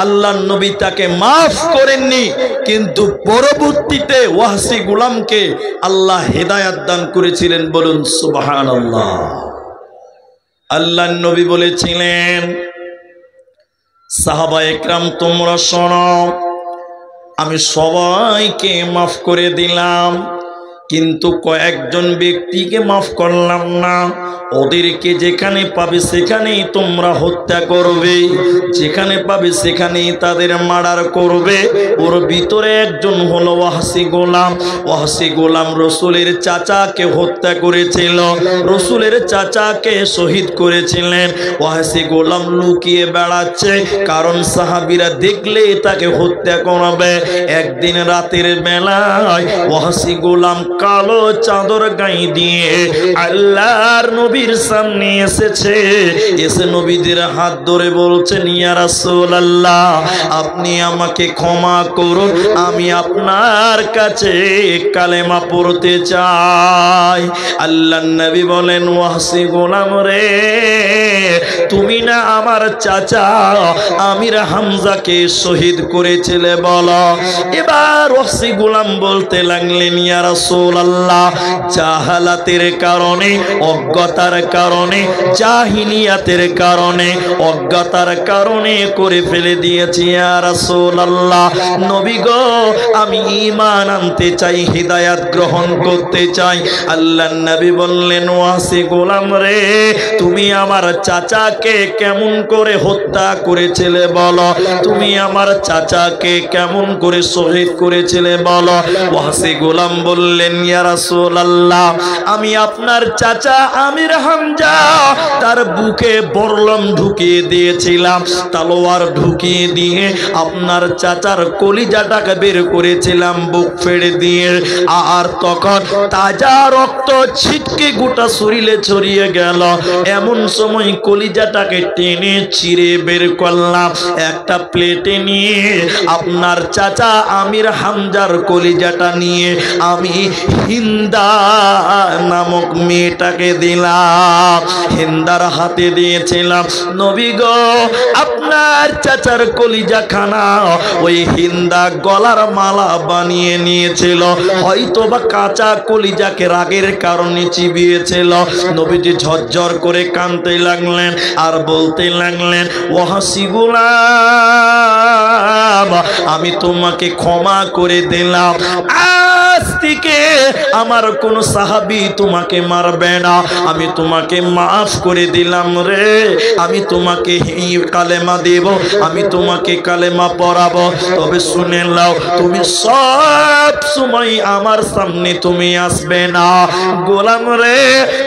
আল্লাহর নবী তাকে মাফ করেননি, কিন্তু পরবর্তীতে ওয়াহশী গোলামকে আল্লাহ হেদায়াত দান করেছিলেন। বলুন সুবহানাল্লাহ। আল্লাহর নবী বলেছিলেন, সাহাবা একরাম তোমরা শোনো, আমি সবাইকে মাফ করে দিলাম, কিন্তু কয়েকজন ব্যক্তিকে মাফ করলাম না। ওদেরকে যেখানে পাবে সেখানেই তোমরা হত্যা করবে, যেখানে পাবে সেখানেই তাদের মার্ডার করবে। ওর ভিতরে একজন হলো ওয়াহশী গোলাম। ওয়াহশী গোলাম রসুলের চাচাকে হত্যা করেছিল, রসুলের চাচাকে শহীদ করেছিলেন। ওয়াহশী গোলাম লুকিয়ে বেড়াচ্ছে, কারণ সাহাবীরা দেখলে তাকে হত্যা করবে। একদিন রাতের বেলায় ওয়াহশী গোলাম কালো চাদর গায়ে দিয়ে আল্লাহর নবীর সামনে এসেছে। এসে নবীদের হাত ধরে বলছেন, ইয়া রাসূলুল্লাহ, আপনি আমাকে ক্ষমা করুন, আমি আপনার কাছে কালেমা পড়তে চাই। আল্লাহর নবী বলেন, ওয়াহশী গোলাম রে, তুমি না আমার চাচা আমির হামজাকে শহীদ করেছিলে বলো। এবার ওয়াহশী গোলাম বলতে লাগলেন, ইয়া রাসূলুল্লাহ, জাহালাতের কারণে, অজ্ঞতার কারণে, জাহিলিয়াতের কারণে, অজ্ঞতার কারণে করে ফেলে দিয়েছি ইয়া রাসূলুল্লাহ। নবী গো, আমি ঈমান আনতে চাই, হিদায়াত গ্রহণ করতে চাই। আল্লাহর নবী বললেন, ওয়াহশী গোলাম রে, তুমি আমার চাচাকে কেমন করে হত্যা করেছিলে বলো, তুমি আমার চাচাকে কেমন করে শহীদ করেছিলে বলো। ওয়াহশী গোলাম বললেন, ইয়া রাসূলুল্লাহ, আমি আপনার চাচা আমির হামজা তার বুকে বরলম ঢুকিয়ে দিয়েছিলাম, তলোয়ার ঢুকিয়ে দিয়ে আপনার চাচার কলিজাটাকে বের করেছিলাম বুক ফেড়ে দিয়ে। আর তখন তাজা রক্ত ছিটকে গোটা শরীরে ছড়িয়ে গেল। এমন সময় কলিজাটাকে টেনে চিরে বের করলাম, একটা প্লেটে নিয়ে আপনার চাচা আমির হামজার কলিজাটা নিয়ে আমি হিন্দা নামক মেয়েটাকে দিলাম, হিন্দার হাতে দিয়েছিলাম। নবী গো, আপনার চাচার কলিজা খানা ওই হিন্দা গলার মালা বানিয়ে নিয়েছিল, হয়তো বা কাঁচা কলিজাকে রাগের কারণে চিবিয়েছিল। নবীজি ঝরঝর করে কাঁদতে লাগলেন আর বলতে লাগলেন, ওয়াহশী গোলাম, আমি তোমাকে ক্ষমা করে দিলাম, আজ থেকে আমার কোন সাহাবী তোমাকে মারবে না, আমি তোমাকে মাফ করে দিলাম রে। আমি তোমাকে কালেমা দেব, আমি তোমাকে কালেমা পড়াবো, তবে শুনে নাও, তুমি সব সময় আমার সামনে তুমি আসবে না গোলাম রে,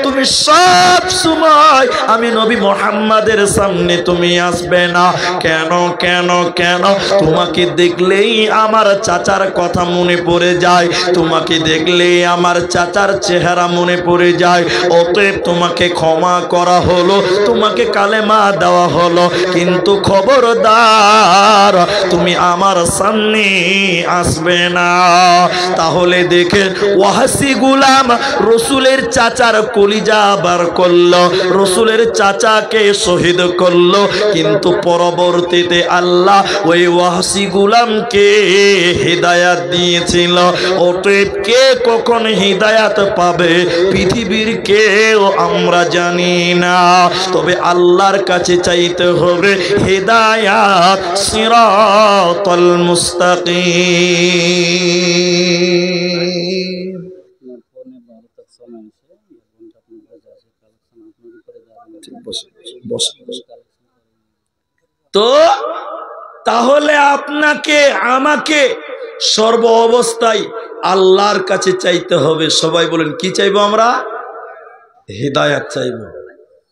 তুমি সব সময় আমি নবী মুহাম্মাদের সামনে তুমি আসবে না। কেন কেন কেন? তোমাকে দেখলেই আমার চাচার কথা মনে পড়ে যায়, তোমাকে তোমাকে দেখলে আমার চাচার চেহারা মনে পড়ে যায়, অতএব তোমাকে ক্ষমা করা হলো, তোমাকে কালেমা দেওয়া হলো, কিন্তু খবরদার তুমি আমার সামনে আসবে না। তাহলে দেখে ওয়াহশী গোলাম রসুলের চাচার কলিজা বার করলো, রসুলের চাচাকে শহীদ করলো, কিন্তু পরবর্তীতে আল্লাহ ওই ওয়াহশী গোলামকে হিদায়াত দিয়েছিল। অতএব কে কখন হিদায়াত পাবে পৃথিবীর কেউ আমরা জানি না, তবে আল্লাহর কাছে চাইতে হবে হিদায়াত, সিরাতাল মুস্তাকিম। তো তাহলে আপনাকে আমাকে সর্ব অবস্থায় আল্লাহর কাছে চাইতে হবে। সবাই বলেন কি চাইবো আমরা? হেদায়েত চাইব।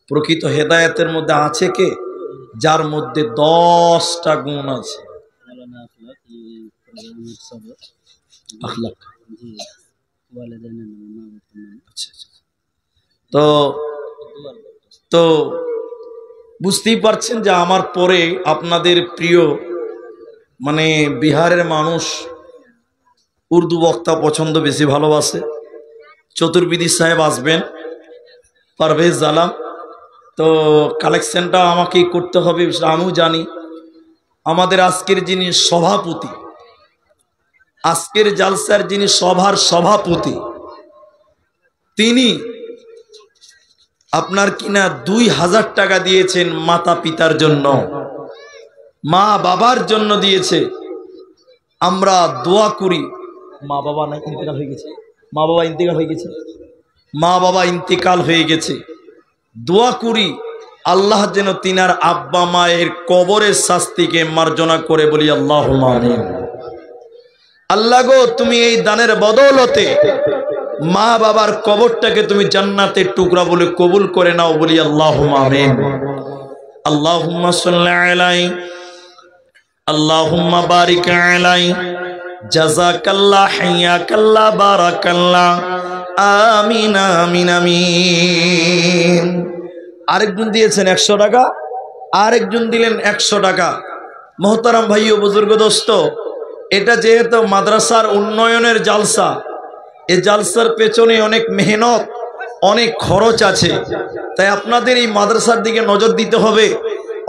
প্রকৃত হেদায়েতের মধ্যে আছে কে? যার মধ্যে 10টা গুণ আছে। তো তো বুঝতেই পারছেন যে আমার পরে আপনাদের প্রিয় মানে বিহারের মানুষ উর্দু বক্তা পছন্দ বেশি ভালোবাসে। চতুর্বেদী সাহেব আসবেন, পারভেজ আলম। তো কালেকশনটা আমাকেই করতে হবে, আমিও জানি। আমাদের আজকের যিনি সভাপতি, আজকের জালসার যিনি সভার সভাপতি, তিনি আপনার কিনা 2000 টাকা দিয়েছেন মাতা পিতার জন্য, মা বাবার জন্য দিয়েছে। আমরা দোয়া করি, মা বাবা না ইন্তেকাল হয়ে গেছে, মা বাবা ইন্তেকাল হয়ে গেছে, মা বাবা ইন্তেকাল হয়ে গেছে। দোয়া করি আল্লাহ যেন তিনার আব্বা মায়ের কবরের শাস্তিকে মার্জনা করে, বলি আল্লাহুম্মা আমিন। আল্লাহ গো, তুমি এই দানের বদৌলতে মা বাবার কবরটাকে তুমি জান্নাতের টুকরা বলে কবুল করে নাও, বলি আল্লাহুম্মা আমিন। আল্লাহুম্মা সাল্লি আলাইহি, আল্লাহুম্মা বারিক আলাইহি, জাযাকাল্লাহ, হাইয়াকাল্লাহ, বারাকাল্লাহ, আমিন আমিন আমিন। আরেকজন দিয়েছেন 100 টাকা, আরেকজন দিলেন 100 টাকা। মোহতারাম ভাই ও বুজুর্গ দোস্ত, এটা যেহেতু মাদ্রাসার উন্নয়নের জালসা, এই জালসার পেছনে অনেক মেহনত, অনেক খরচ আছে, তাই আপনাদের এই মাদ্রাসার দিকে নজর দিতে হবে।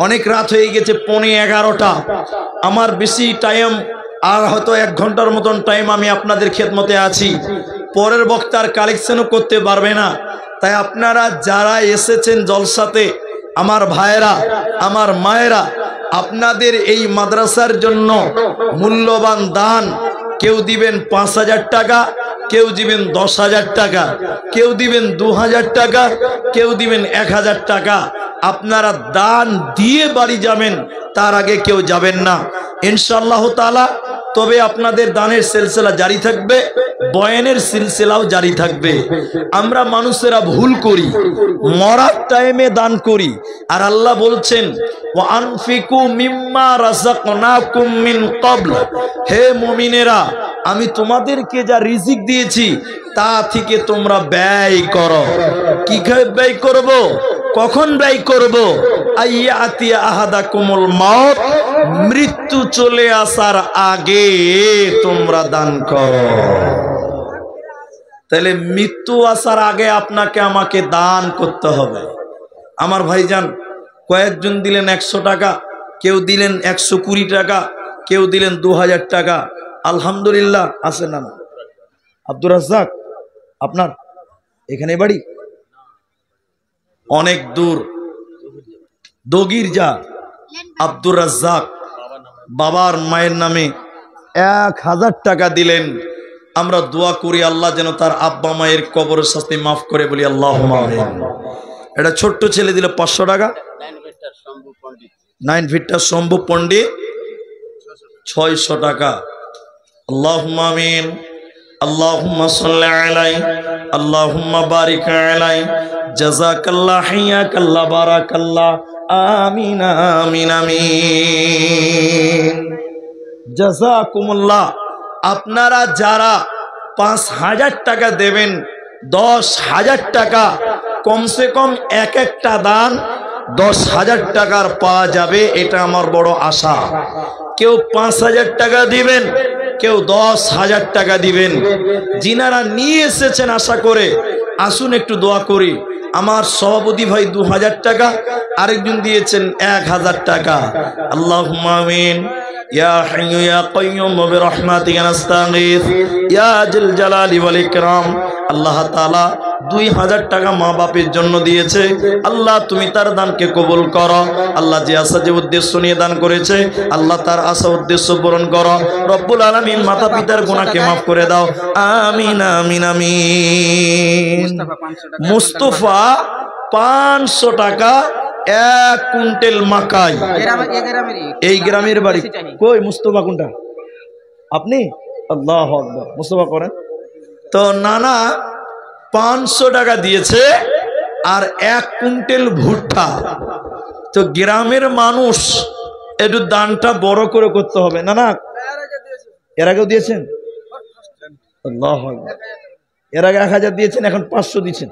অনেক রাত হয়ে গেছে, 11:15। আমার বেশি টাইম আর হয়তো 1 ঘন্টার মতন টাইম আমি আপনাদের খেদমতে আছি। পরের বক্তার কালেকশনও করতে পারবে না। তাই আপনারা যারা এসেছেন জলসাতে, আমার ভাইয়েরা, আমার মায়েরা, আপনাদের এই মাদ্রাসার জন্য মূল্যবান দান, কেউ দিবেন 5000 টাকা, কেউ দিবেন 10,000 টাকা, কেউ দিবেন 2000 টাকা, কেউ দিবেন 1000 টাকা। আপনারা দান দিয়ে বাড়ি যাবেন, তার আগে কেউ যাবেন না ইনশাআল্লাহ তাআলা। তবে আপনাদের দানের সিলসিলা জারি থাকবে, বয়ানের সিলসিলাও জারি থাকবে। আমরা মানুষেরা ভুল করি, মরার টাইমে দান করি। আর আল্লাহ বলছেন ওয়া আনফিকু মিম্মা রাযাকনাকুম মিন ক্বাবল, হে মুমিনেরা, আমি তোমাদেরকে যা রিজিক দিয়েছি তা থেকে তোমরা ব্যয় করো। কি ব্যয় করব? কখন ব্যয় করব? আইয়াতি আহাদাকুমুল মাউত, মৃত্যু চলে আসার আগে তোমরা দান করো। তাহলে মৃত্যু আসার আগে আপনাকে আমাকে দান করতে হবে। আমার ভাইজান কয়েকজন দিলেন 100 টাকা, কেউ দিলেন 120 টাকা, কেউ দিলেন 2000 টাকা। আলহামদুলিল্লাহ। আছে না? আব্দুর রাজ্জাক, আপনার এখানে বাড়ি? অনেক দূর, দগির যা। আব্দুর রাজ্জাক বাবার মায়ের নামে 1000 টাকা দিলেন। আমরা দোয়া করি আল্লাহ যেন তার আব্বা মায়ের কবরের শাস্তি মাফ করে, বলি আল্লাহুম্মা আমিন। এটা ছোট্ট ছেলে দিল 500 টাকা, 9 ফিটটা শম্ভু পণ্ডিত 600 টাকা। আল্লাহুম্মা আমিন। আল্লাহুম্মা সাল্লি আলাইহি, আল্লাহুম্মা বারিক আলাইহি, জাযাকাল্লাহ, হাইয়াকাল্লাহ, বারাকাল্লাহ, আমিন আমিন আমিন। জাযাকুমুল্লাহ। আপনারা যারা 5,000 টাকা দেবেন, 10,000 টাকা কমসে কম এক একটা দান 10,000 টাকার পাওয়া যাবে, এটা আমার বড় আশা। কেউ 5,000 টাকা দিবেন, কেউ 10,000 টাকা দিবেন। যিনারা নিয়ে এসেছেন আশা করে আসুন একটু দোয়া করি। আমার সভাপতি ভাই 2,000 টাকা, আরেকজন দিয়েছেন 1,000 টাকা। আল্লাহুম্মা আমিন। ইয়া হাইয়্যু ইয়া কাইয়্যুম বিরহমাতিকা নাস্তাগীথ ইয়া জিল জালালি ওয়াল ইকরাম। আল্লাহ তাআলা 2,000 টাকা মা বাপের জন্য দিয়েছে, আল্লাহ তুমি তার দানকে কবুল করো। আল্লাহ যে আশা যে উদ্দেশ্য নিয়ে দান করেছে, আল্লাহ তার আশা উদ্দেশ্য পূরণ করো। রব্বুল আলামিন মাতা পিতার গুনাহকে মাফ করে দাও, আমিন আমিন আমিন। মুস্তাফা 500 টাকা 1 কুইন্টাল মাকাই। এই গ্রামের বাড়ি কই? মুস্তাফা কোনটা? আপনি? আল্লাহু আকবার। মুস্তাফা করেন তো। নানা 500 টাকা দিয়েছে আর 1 কুইন্টাল ভুট্টা। তো গ্রামের মানুষ একটু দানটা বড় করে করতে হবে। না না, এর আগেও দিয়েছেন? আল্লাহু আকবার। এর আগে 1,000 দিয়েছেন, এখন 500 দিচ্ছেন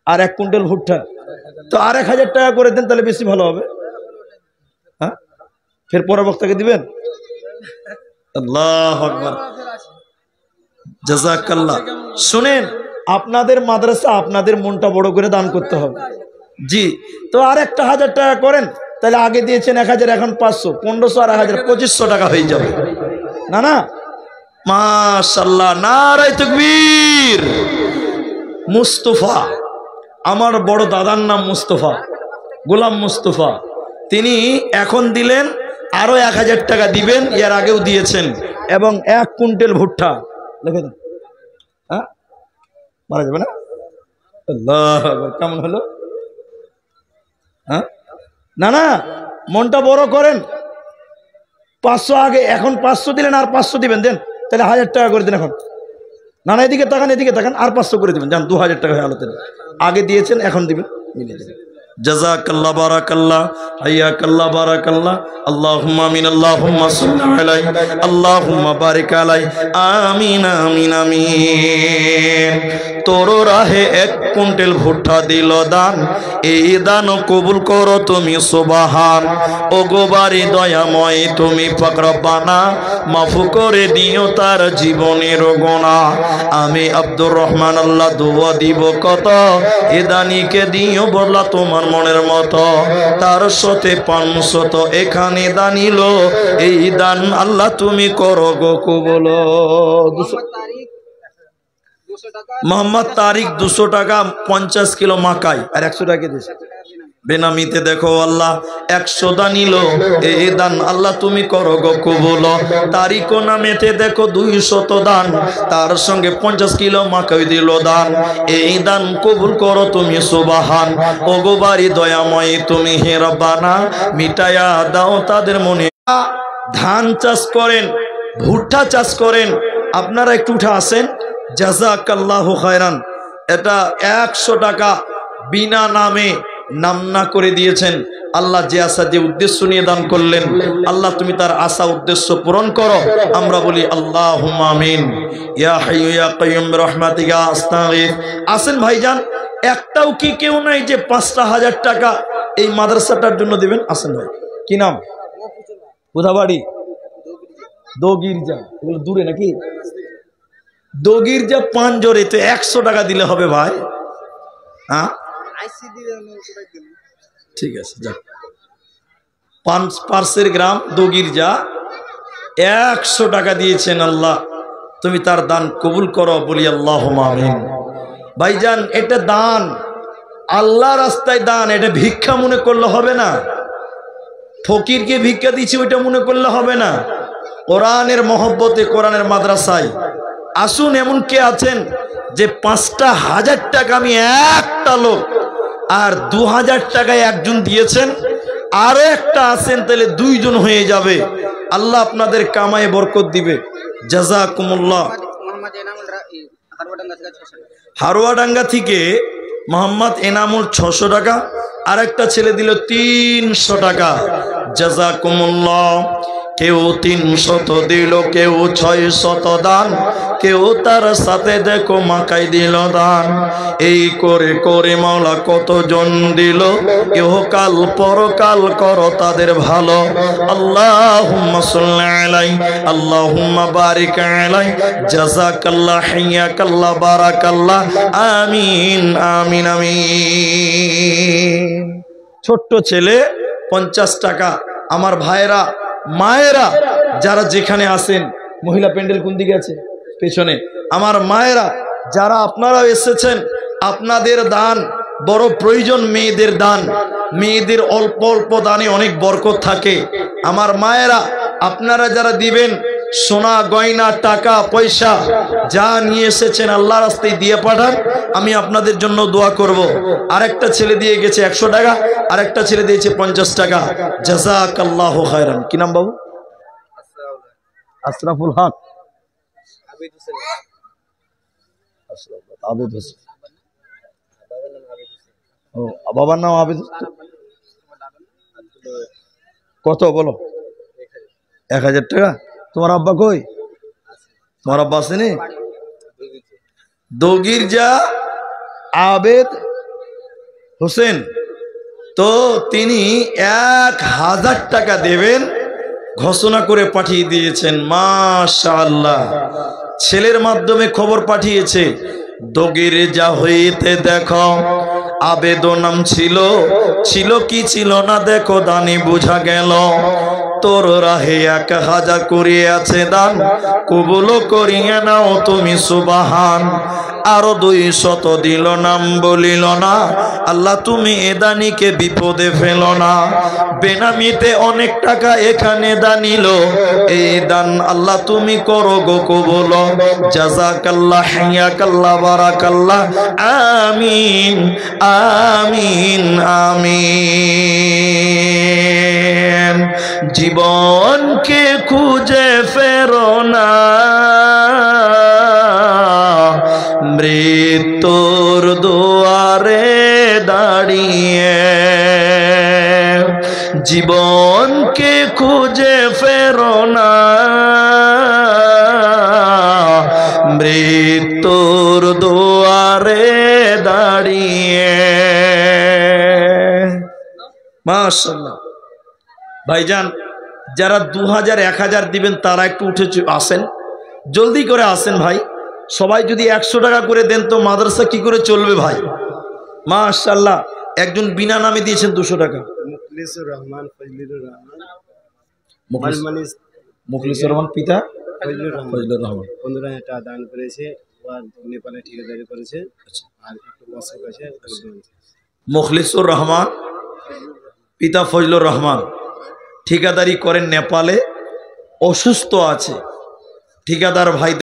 আর 1 কুইন্টাল ভুট্টা। তো আর 1,000 টাকা করে দেন, তাহলে বেশি ভালো হবে। হ্যাঁ, ফের পরের বক্তাকে দিবেন। আল্লাহু আকবার, জাযাকাল্লাহ। শুনেন, আপনাদের মাদ্রাসা, আপনাদের মনটা বড় করে দান করতে হবে। জি, তো আর একটা 1,000 টাকা করেন, তাহলে আগে দিয়েছেন 1,000, এখন 500, 1500 আর 1,000, 2500 টাকা হয়ে যাবে। না না, মাশাআল্লাহ, নারায়ে তাকবীর। মুস্তাফা, আমার বড় দাদার নাম মুস্তাফা, গোলাম মুস্তাফা। তিনি এখন দিলেন, আরো 1,000 টাকা দিবেন, এর আগেও দিয়েছেন, এবং 1 কুইন্টাল ভুট্টা লিখে দেন। হ্যাঁ, মারা যাবে না? আল্লাহু আকবার। কেমন হলো? হ্যাঁ, না না, মনটা বড় করেন। 500 আগে, এখন 500 দিলেন, আর 500 দিবেন, দেন, তাহলে 1,000 টাকা করে দেন এখন। না না, এদিকে তাকান, এদিকে তাকান, আর 500 করে দিবেন, যান, 2,000 টাকা হয়ে আলোতে আগে দিয়েছেন, এখন দিবেন, মিলিয়ে দেবেন। জাযাকাল্লাহ, বারাকাল্লাহ, হাইয়াকাল্লাহ, বারাকাল্লাহ। আল্লাহুম্মা আমিন, আল্লাহুম্মা সাল্লি আলাইহি, আল্লাহুম্মা বারিক আলাইহি, আমিন আমিন আমিন। তোর রাহে 1 কুইন্টাল ভুট্টা দিল দান, এই দান কবুল করো তুমি সুবহান। ওগো বাড়ি দয়াময় তুমি পাক রব্বানা, মাফ করে দিও তার জীবনের গুনাহ। আমি আব্দুর রহমান আল্লাহ দোয়া দিব কত, এ দানিকে দিও বলা তোমার মনের মতো। তার সাথে 500 এখানে দানিল, এই দান আল্লাহ তুমি করো গো কবুল। মোহাম্মদ তারিক 200 টাকা 50 কিলো মাকাই আর 100 টাকা দিয়েছে বেনামিতে। দেখো আল্লাহ 100 দান নিল, এই দান আল্লাহ তুমি করো গো কবুল। তারিক নামেতে দেখো 200 দান, তার সঙ্গে 50 কিলো মাকাই দিল দান, এই দান কবুল করো তুমি সুবহান। ওগো বাড়ি দয়াময় তুমি হে রব্বানা, মিটায়া দাও তাদের মনে। ধান চাষ করেন, ভুট্টা চাষ করেন, আপনারা একটু উঠে আসেন। জাযাকাল্লাহু খায়রান। এটা 100 টাকা বিনা নামে নামনা করে দিয়েছেন। আল্লাহ যে আশা যে উদ্দেশ্য নিয়ে দান করলেন, আল্লাহ তুমি তার আশা উদ্দেশ্য পূরণ করো। আমরা বলি আল্লাহুম্মা আমিন। ইয়া হাইয়্যু ইয়া কাইয়্যুম বিরহমাতিকা আস্তাগীথ। আসেন ভাইজান, একটাও কি কেউ নাই যে 5,000 টাকা এই মাদ্রাসাটার জন্য দিবেন? আসেন ভাই। কি নাম? কোথাবাড়ি? দোগিরজা। এগুলো দূরে নাকি? দোগিরজা পাঁচজোরে। তো 100 টাকা দিলে হবে ভাই। হ্যাঁ, ঠিক আছে, যা। পার্সের গ্রাম দোগিরজা 100 টাকা দিয়েছেন। আল্লাহ তুমি তার দান কবুল করো, বলি আল্লাহুম্মা আমিন। ভাইজান, এটা দান, আল্লাহ রাস্তায় দান, এটা ভিক্ষা মনে করলে হবে না। ফকিরকে ভিক্ষা দিচ্ছি ওইটা মনে করলে হবে না। কোরআনের মহব্বতে, কোরআনের মাদ্রাসায় আসুন। এমন কে আছেন যে 5,000 টাকা আমি একটা লোক, আর 2,000 টাকায় একজন দিয়েছেন, আরো একটা আছেন, তাহলে 2 জন হয়ে যাবে। আল্লাহ আপনাদের কামায়ে বরকত দিবে। জাযাকুমুল্লাহ। হারুয়াডাঙ্গা থেকে মোহাম্মদ এনামুল 600 টাকা, আর একটা ছেলে দিল 300 টাকা। জাযাকুমুল্লাহ। কেউ 300 দিল, কেউ 600 দান, কেউ তার সাথে দেখো মাকাই দিল দান। এই করে করে মাওলা কতজন দিল, ইহকাল পরকাল করো তাদের ভালো। আল্লাহুম্মা সাল্লি আলাই, আল্লাহুম্মা বারিক আলাই, জাযাকাল্লাহ, হাইয়াকাল্লাহ, বারাকাল্লাহ, আমিন আমিন আমিন। ছোট্ট ছেলে 50 টাকা। আমার ভাইরা মায়েরা যারা যেখানে আছেন, মহিলা প্যান্ডেল কোন দিকে আছে? পেছনে। আমার মায়েরা যারা আপনারা এসেছেন, আপনাদের দান বড় প্রয়োজন। মেয়েদের দান, মেয়েদের অল্প অল্প দানে অনেক বরকত থাকে। আমার মায়েরা আপনারা যারা দিবেন, সোনা গয়না টাকা পয়সা যা নিয়ে এসেছেন আল্লাহর রাস্তায় দিয়ে পাঠান, আমি আপনাদের জন্য দোয়া করব। আরেকটা ছেলে দিয়ে গেছে 100 টাকা, আরেকটা ছেলে দিয়েছে 50 টাকা। জাযাকাল্লাহু খায়রান। কি নাম বাবু? আশরাফুল হক, আবিদ হোসেন। ও বাবার নাম আবিদ। কত বলো? 1000 টাকা। তোমার আব্বা কই? তোমার আব্বা আসেনি? দগিরজা আবেদ হোসেন, তো তিনি 1000 টাকা দেবেন ঘোষণা করে পাঠিয়ে দিয়েছেন। মাশাআল্লাহ। ছেলের মাধ্যমে খবর পাঠিয়েছে, দগিরজা হইতে দেখো আবেদ নাম ছিল, ছিল কি ছিল না দেখো দানি বুঝা গেল। তোর রাহে 1000 করে আছে দান, কবুল করিয়া নাও তুমি সুবহান। আরো 200 দিল, নাম বলিল না। আল্লাহ তুমি এ দানিকে বিপদে ফেলো না। বেনামিতে অনেক টাকা এখানে দানিল, এই দান আল্লাহ তুমি করো গো কবুল। জাযাকাল্লাহ, হাইয়াকাল্লাহ, বারাকাল্লাহ, আমিন আমিন আমিন। জীবনকে খুঁজে ফেরো না, মৃত্যুর দুয়ারে দাঁড়িয়ে। জীবনকে খুঁজে ফেরো না, মৃত্যুর দুয়ারে দাঁড়িয়ে। মাশাআল্লাহ। ভাইজান, যারা 2000 1000 দিবেন তারা একটু উঠে আসেন, জলদি করে আসেন ভাই। সবাই যদি 100 টাকা করে দেন তো মাদ্রাসা কি করে চলবে ভাই? মাশাআল্লাহ। একজন বিনা নামে দিয়েছেন 200 টাকা। মুখলিসুর রহমান, ফজলুর রহমান, মুখলিসুর রহমান পিতা ফজলুর রহমান 15,000 টাকা দান করেছে। আর নেপালে ঠিকাদারি করেছে। আর একটু মশক আছে। মুখলিসুর রহমান পিতা ফজলুর রহমান ঠিকাদারি করেন নেপালে, অসুস্থ আছে। ঠিকাদার ভাই